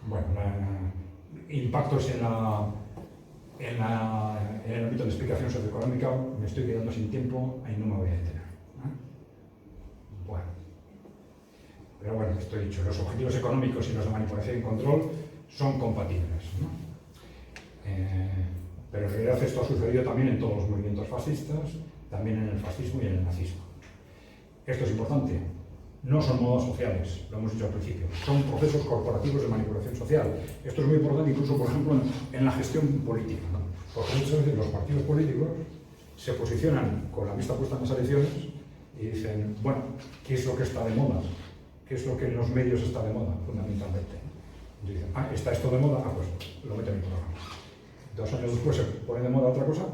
Bueno, impactos en el ámbito de explicación socioeconómica, me estoy quedando sin tiempo, ahí no me voy a detener, ¿eh? Bueno. Pero bueno, esto he dicho, los objetivos económicos y los de manipulación y control son compatibles, ¿no? Pero en realidad esto ha sucedido también en todos los movimientos fascistas, también en el fascismo y en el nazismo. Esto es importante, no son modas sociales, lo hemos dicho al principio, son procesos corporativos de manipulación social. Esto es muy importante incluso, por ejemplo, en la gestión política, ¿no? Porque muchas veces los partidos políticos se posicionan con la vista puesta en las elecciones y dicen, bueno, ¿qué es lo que está de moda? ¿Qué es lo que en los medios está de moda, fundamentalmente? Y dicen, ¿está esto de moda? Pues lo meto en mi programa. 2 años después se pone de moda otra cosa.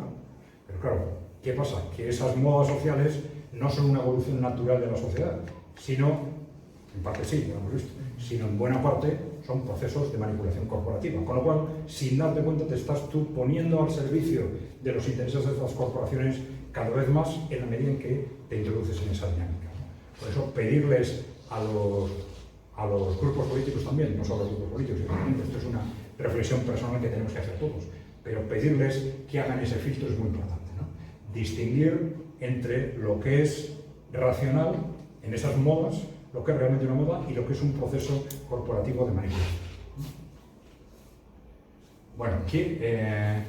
Pero claro, ¿qué pasa? Que esas modas sociales no son una evolución natural de la sociedad, sino, en parte sí, lo hemos visto, sino en buena parte son procesos de manipulación corporativa. Con lo cual, sin darte cuenta, te estás tú poniendo al servicio de los intereses de estas corporaciones cada vez más en la medida en que te introduces en esa dinámica. Por eso, pedirles a los grupos políticos también, no solo a los grupos políticos, esto es una reflexión personal que tenemos que hacer todos, pero pedirles que hagan ese filtro es muy importante, ¿no? Distinguir entre lo que es racional en esas modas, lo que es realmente una moda y lo que es un proceso corporativo de manipulación. Bueno, ¿quiénes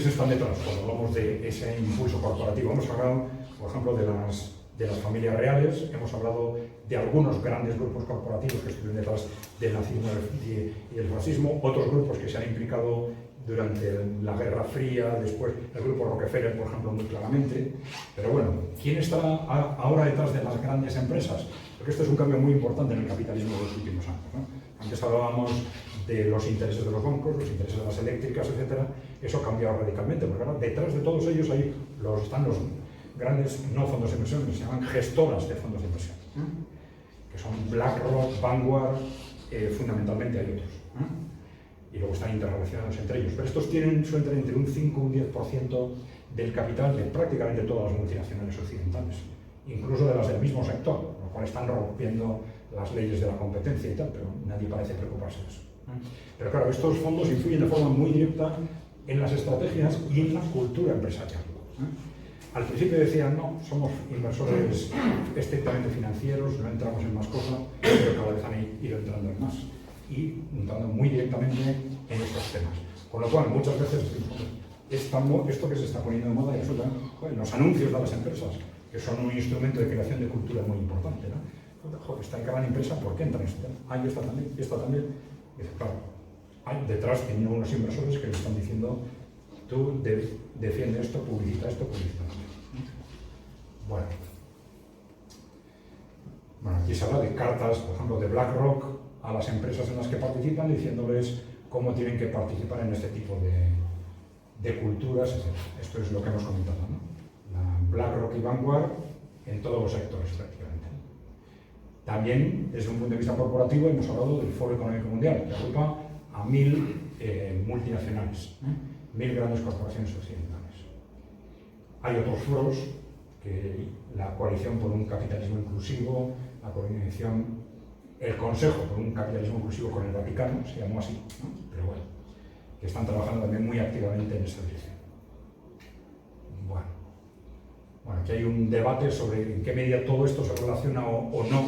están detrás? Cuando hablamos de ese impulso corporativo, hemos hablado, por ejemplo, de las familias reales, hemos hablado de algunos grandes grupos corporativos que estuvieron detrás del nazismo y del fascismo, otros grupos que se han implicado durante la Guerra Fría, después el grupo Rockefeller, por ejemplo, muy claramente. Pero bueno, ¿quién está ahora detrás de las grandes empresas? Porque esto es un cambio muy importante en el capitalismo de los últimos años, ¿no? Antes hablábamos de los intereses de los bancos, los intereses de las eléctricas, etc. Eso ha cambiado radicalmente, porque ahora detrás de todos ellos están los grandes, no fondos de inversión, que se llaman gestoras de fondos de inversión, que son BlackRock, Vanguard, fundamentalmente hay otros, y luego están interrelacionados entre ellos. Pero estos suelen entre un 5 y un 10% del capital de prácticamente todas las multinacionales occidentales, incluso de las del mismo sector, lo cual están rompiendo las leyes de la competencia y tal, pero nadie parece preocuparse de eso. Pero claro, estos fondos influyen de forma muy directa en las estrategias y en la cultura empresarial. al principio decían, no, somos inversores estrictamente financieros, no entramos en más cosas, pero cada vez han ido entrando en más y entrando muy directamente en estos temas. Con lo cual, muchas veces decimos, esto que se está poniendo de moda y resulta, joder, los anuncios de las empresas, que son un instrumento de creación de cultura muy importante, ¿no? Joder, está en cada empresa, ¿por qué entra en este tema? Ah, y esta también, y esta también. Y dice, claro, hay detrás tienen unos inversores que le están diciendo, tú defiende esto, publicita esto, publicita esto. Bueno, aquí se habla de cartas, por ejemplo, de BlackRock a las empresas en las que participan, diciéndoles cómo tienen que participar en este tipo de culturas, etc. Esto es lo que hemos comentado, ¿no? La BlackRock y Vanguard en todos los sectores, prácticamente. También, desde un punto de vista corporativo, hemos hablado del Foro Económico Mundial, que agrupa a 1000 multinacionales, 1000 grandes corporaciones occidentales. Hay otros foros, que la Coalición por un Capitalismo Inclusivo, la coordinación, el Consejo por un Capitalismo Inclusivo con el Vaticano, se llamó así, ¿no? Pero bueno, que están trabajando también muy activamente en esa dirección. Bueno, aquí hay un debate sobre en qué medida todo esto se relaciona o no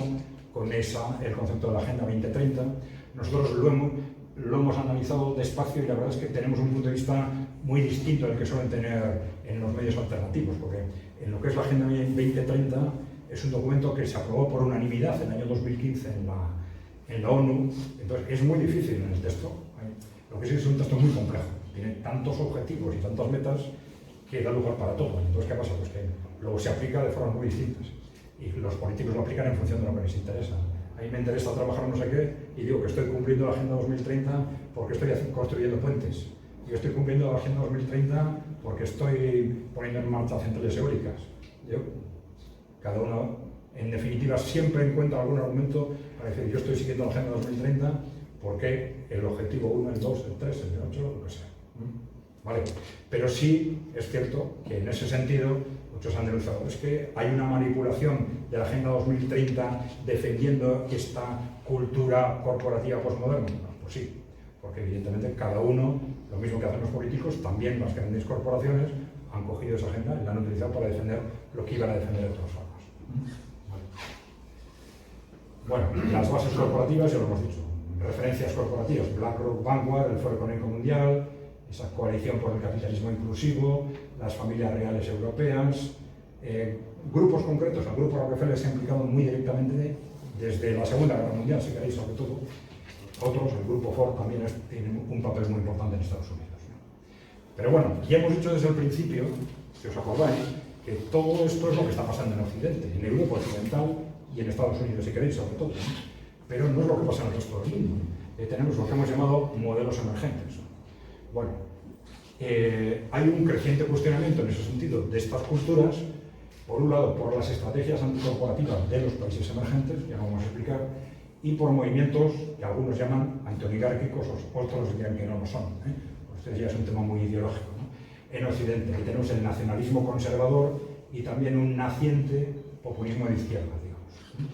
con el concepto de la Agenda 2030. Nosotros lo hemos analizado despacio y la verdad es que tenemos un punto de vista muy distinto al que suelen tener en los medios alternativos, porque en lo que es la Agenda 2030 es un documento que se aprobó por unanimidad en el año 2015 en la ONU, entonces es muy difícil en el texto. Lo que sí es un texto muy complejo, tiene tantos objetivos y tantas metas que da lugar para todo. Entonces, ¿qué pasa? Pues que luego se aplica de formas muy distintas y los políticos lo aplican en función de lo que les interesa. A mí me interesa trabajar no sé qué y digo que estoy cumpliendo la Agenda 2030 porque estoy construyendo puentes. Yo estoy cumpliendo la Agenda 2030 porque estoy poniendo en marcha centrales eólicas. Cada uno, en definitiva, siempre encuentra algún argumento para decir yo estoy siguiendo la Agenda 2030 porque el objetivo 1, el 2, el 3, el 8, lo que sea. ¿Vale? Pero sí es cierto que en ese sentido muchos han denunciado es que hay una manipulación de la Agenda 2030 defendiendo esta cultura corporativa postmoderna. Pues sí, porque evidentemente cada uno, lo mismo que hacen los políticos, también las grandes corporaciones han cogido esa agenda y la han utilizado para defender lo que iban a defender de otras formas. ¿Vale? Bueno, las bases corporativas ya lo hemos dicho. Referencias corporativas, BlackRock, Vanguard, el Foro Económico Mundial, esa coalición por el capitalismo inclusivo, las familias reales europeas, grupos concretos. El grupo Rockefeller se ha implicado muy directamente desde la Segunda Guerra Mundial, si queréis, sobre todo. Otros, el grupo Ford, también tiene un papel muy importante en Estados Unidos, ¿no? Pero bueno, ya hemos dicho desde el principio, si os acordáis, que todo esto es lo que está pasando en Occidente, en Europa Occidental y en Estados Unidos, si queréis, sobre todo, ¿no? Pero no es lo que pasa en el resto del mundo. Tenemos lo que hemos llamado modelos emergentes. Bueno, hay un creciente cuestionamiento en ese sentido de estas culturas, por un lado por las estrategias anticorporativas de los países emergentes, ya lo vamos a explicar, y por movimientos que algunos llaman antioligárquicos, otros dirían que no lo son. Este ya es un tema muy ideológico, ¿no? En Occidente aquí tenemos el nacionalismo conservador y también un naciente populismo de izquierda, digamos.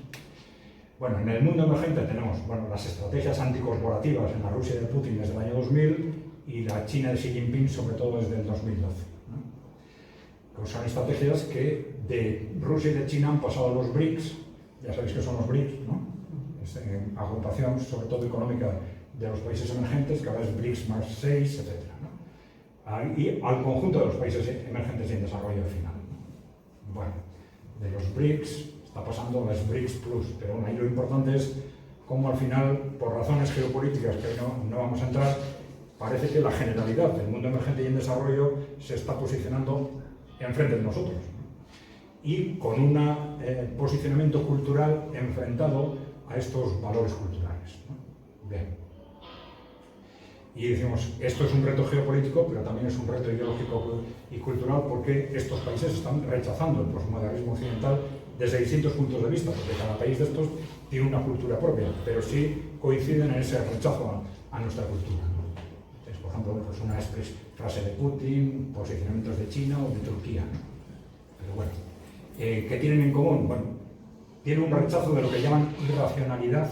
Bueno, en el mundo emergente tenemos las estrategias anticorporativas en la Rusia de Putin desde el año 2000 y la China de Xi Jinping sobre todo desde el 2012. ¿No? Pues son estrategias que de Rusia y de China han pasado a los BRICS, ya sabéis que son los BRICS, ¿no? Es agrupación sobre todo económica de los países emergentes, que ahora es BRICS más 6, etc. ¿no? Y al conjunto de los países emergentes y en desarrollo al final. ¿No? Bueno, de los BRICS está pasando a las BRICS Plus, pero bueno, ahí lo importante es cómo al final, por razones geopolíticas que no vamos a entrar, parece que la generalidad del mundo emergente y en desarrollo se está posicionando enfrente de nosotros, ¿no? Y con un posicionamiento cultural enfrentado a estos valores culturales, ¿no? Bien. Y decimos, esto es un reto geopolítico, pero también es un reto ideológico y cultural porque estos países están rechazando el posmodernismo occidental desde distintos puntos de vista, porque cada país de estos tiene una cultura propia, pero sí coinciden en ese rechazo a nuestra cultura, ¿no? Entonces, por ejemplo, pues una frase de Putin, posicionamientos de China o de Turquía, ¿no? Pero bueno, ¿qué tienen en común? Bueno, tienen un rechazo de lo que llaman irracionalidad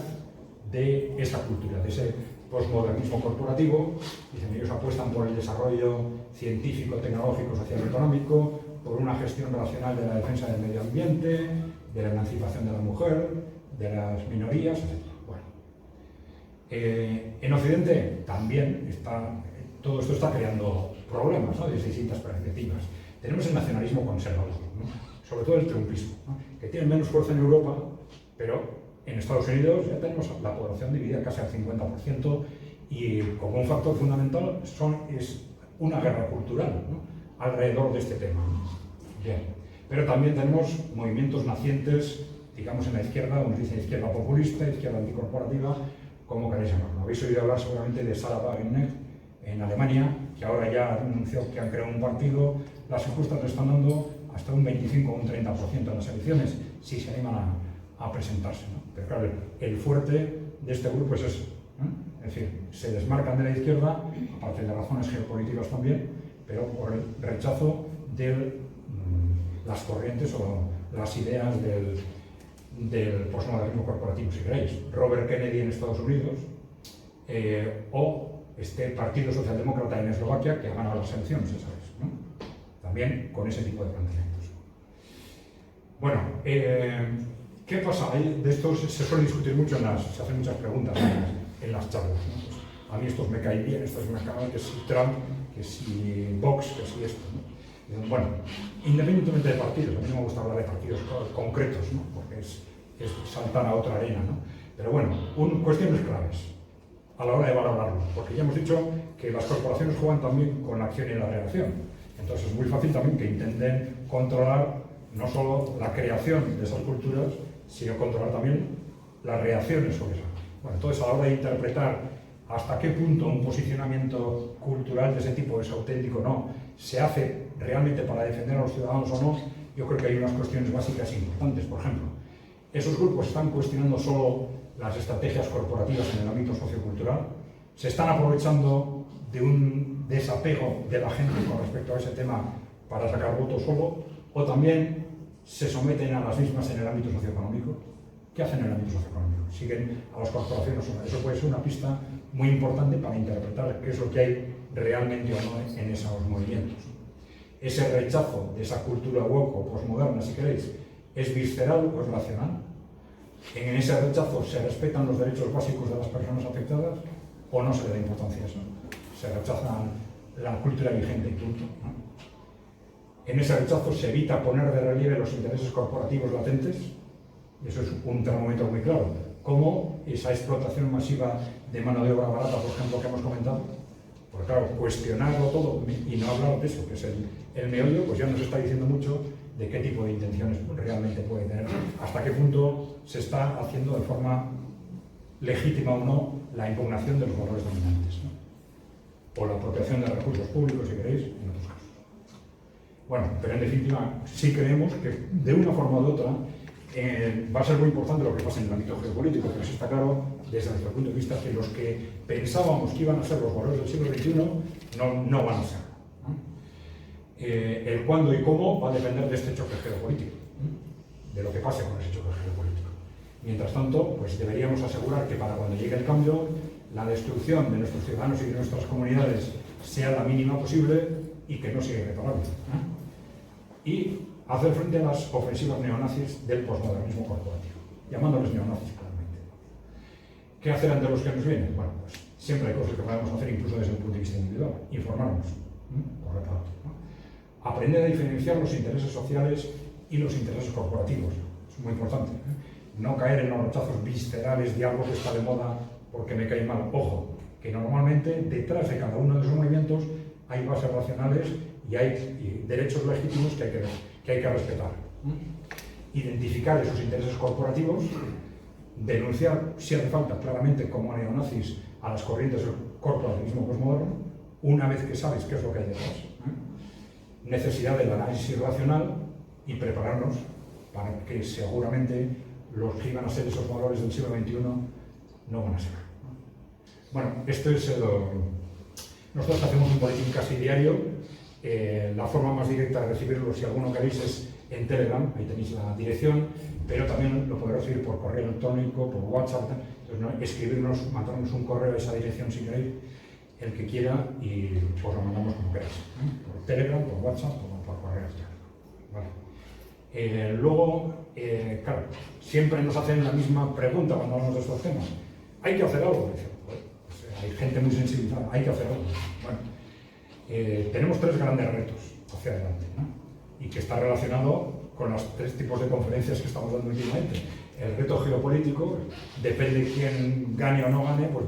de esa cultura, de ese posmodernismo corporativo. Dicen, ellos apuestan por el desarrollo científico, tecnológico, social y económico, por una gestión racional de la defensa del medio ambiente, de la emancipación de la mujer, de las minorías, etc. Bueno, en Occidente también todo esto está creando problemas, ¿no?, desde distintas perspectivas. Tenemos el nacionalismo conservador, ¿no?, sobre todo el trumpismo, ¿no?, que tiene menos fuerza en Europa, pero en Estados Unidos ya tenemos la población dividida casi al 50%, y como un factor fundamental es una guerra cultural, ¿no?, alrededor de este tema, ¿no? Bien. Pero también tenemos movimientos nacientes, digamos, en la izquierda, unos dicen izquierda populista, izquierda anticorporativa, como queréis llamarlo. Habéis oído hablar seguramente de Sarah Wagenknecht en Alemania, que ahora ya ha anunciado que han creado un partido. Las encuestas le están dando hasta un 25 o un 30% en las elecciones, si se animan a presentarse, ¿no? Pero claro, el fuerte de este grupo es eso, ¿no? Es decir, se desmarcan de la izquierda, aparte de razones geopolíticas también, pero por el rechazo de las corrientes o las ideas del posmodernismo corporativo, si queréis. Robert Kennedy en Estados Unidos, o este Partido Socialdemócrata en Eslovaquia, que ha ganado las elecciones, ya sabéis, ¿no? También con ese tipo de planteamientos. Bueno, ¿qué pasa? De esto se suele discutir mucho, se hacen muchas preguntas en las charlas, ¿no? Pues a mí estos me caen bien, estos me caen, que si Trump, que si Vox, que si esto, ¿no? Bueno, independientemente de partidos, a mí no me gusta hablar de partidos concretos, ¿no?, porque es saltar a otra arena, ¿no? Pero bueno, cuestiones claves a la hora de valorarlo, porque ya hemos dicho que las corporaciones juegan también con la acción y la reacción. Entonces es muy fácil también que intenten controlar no solo la creación de esas culturas, sino controlar también las reacciones sobre eso. Bueno, entonces a la hora de interpretar hasta qué punto un posicionamiento cultural de ese tipo es auténtico o no, se hace realmente para defender a los ciudadanos o no, yo creo que hay unas cuestiones básicas importantes. Por ejemplo, esos grupos están cuestionando solo las estrategias corporativas en el ámbito sociocultural, se están aprovechando de un desapego de la gente con respecto a ese tema para sacar votos solo, o también se someten a las mismas en el ámbito socioeconómico. ¿Qué hacen en el ámbito socioeconómico? Siguen a las corporaciones o no. Eso puede ser una pista muy importante para interpretar qué es lo que hay realmente o no en esos movimientos. Ese rechazo de esa cultura woke o posmoderna, si queréis, ¿es visceral o es racional? ¿En ese rechazo se respetan los derechos básicos de las personas afectadas o no se le da importancia a eso? Se rechaza la cultura vigente y punto, ¿no? En ese rechazo se evita poner de relieve los intereses corporativos latentes, y eso es un termómetro muy claro, como esa explotación masiva de mano de obra barata, por ejemplo, que hemos comentado. Porque claro, cuestionarlo todo y no hablar de eso, que es el meollo, pues ya nos está diciendo mucho de qué tipo de intenciones realmente puede tener, hasta qué punto se está haciendo de forma legítima o no la impugnación de los valores dominantes, ¿no? O la apropiación de recursos públicos, si queréis, en otros casos. Bueno, pero en definitiva sí creemos que de una forma u otra va a ser muy importante lo que pasa en el ámbito geopolítico, pero sí está claro desde nuestro punto de vista que los que pensábamos que iban a ser los valores del siglo XXI no van a ser, ¿no? El cuándo y cómo va a depender de este choque geopolítico, ¿no?, de lo que pase con ese choque geopolítico. Mientras tanto, pues deberíamos asegurar que para cuando llegue el cambio, la destrucción de nuestros ciudadanos y de nuestras comunidades sea la mínima posible y que no sea irreparable, ¿no? Y hacer frente a las ofensivas neonazis del posmodernismo corporativo, llamándoles neonazis claramente. ¿Qué hacer ante los que nos vienen? Bueno, pues siempre hay cosas que podemos hacer incluso desde el punto de vista individual. Informarnos, por reparto, ¿no? Aprender a diferenciar los intereses sociales y los intereses corporativos. Es muy importante, ¿eh? No caer en los rechazos viscerales de algo que está de moda porque me cae mal. Ojo, que normalmente detrás de cada uno de esos movimientos hay bases racionales y hay derechos legítimos que hay que respetar. Identificar esos intereses corporativos, denunciar, si hace falta, claramente como neonazis a las corrientes del corporativismo postmoderno, una vez que sabes qué es lo que hay detrás. Necesidad del análisis racional y prepararnos para que seguramente los que iban a ser esos valores del siglo XXI no van a ser. Bueno, esto es nosotros hacemos un boletín casi diario. La forma más directa de recibirlo, si alguno queréis, es en Telegram, ahí tenéis la dirección, pero también lo podéis recibir por correo electrónico, por WhatsApp. Entonces, ¿no?, escribirnos, mandarnos un correo a esa dirección si queréis, el que quiera, y pues lo mandamos como queráis, por Telegram, por WhatsApp o por correo electrónico. Vale. Luego, claro, siempre nos hacen la misma pregunta cuando hablamos de estos temas. ¿Hay que hacer algo? Dice, pues, hay gente muy sensibilizada, hay que hacer algo. Bueno, tenemos 3 grandes retos hacia adelante, ¿no? Y que está relacionado con los 3 tipos de conferencias que estamos dando últimamente. El reto geopolítico, depende de quién gane o no gane, pues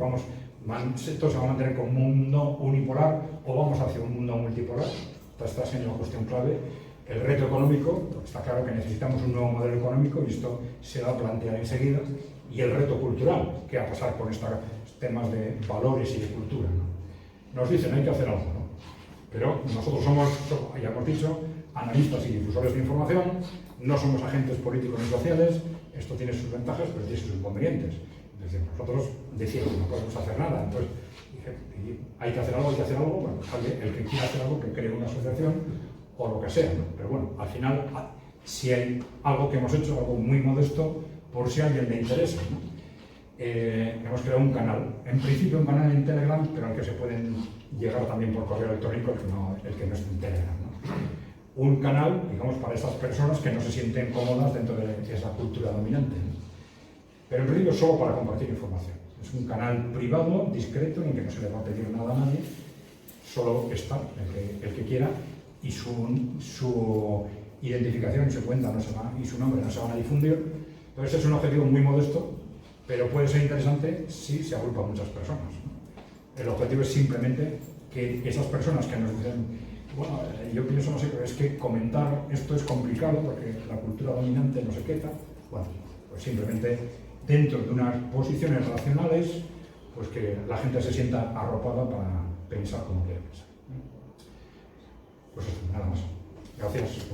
esto se va a mantener como un mundo unipolar o vamos hacia un mundo multipolar. Esta está siendo una cuestión clave. El reto económico, está claro que necesitamos un nuevo modelo económico y esto se va a plantear enseguida. Y el reto cultural, ¿qué va a pasar con estos temas de valores y de cultura, ¿no? Nos dicen, hay que hacer algo, ¿no? Pero nosotros somos, ya hemos dicho, analistas y difusores de información, no somos agentes políticos ni sociales, esto tiene sus ventajas, pero tiene sus inconvenientes. Es decir, nosotros decimos, no podemos hacer nada, entonces hay que hacer algo, bueno, pues el que quiera hacer algo, que cree una asociación o lo que sea, ¿no? Pero bueno, al final, si hay algo que hemos hecho, algo muy modesto, por si a alguien le interesa, ¿no? Hemos creado un canal, en principio un canal en Telegram, pero al que se pueden llegar también por correo electrónico el que no esté en Telegram, ¿no? Un canal, digamos, para esas personas que no se sienten cómodas dentro de esa cultura dominante, ¿no? Pero en principio solo para compartir información. Es un canal privado, discreto, en el que no se le va a pedir nada a nadie, solo está el que quiera, y su identificación y su cuenta y su nombre no se van a difundir. Entonces es un objetivo muy modesto, pero puede ser interesante si se agrupan muchas personas, ¿no? El objetivo es simplemente que esas personas que nos dicen, bueno, yo pienso, no sé, pero es que comentar esto es complicado porque la cultura dominante no sé qué tal, bueno, pues simplemente dentro de unas posiciones racionales, pues que la gente se sienta arropada para pensar como quiere pensar. Pues eso, nada más. Gracias.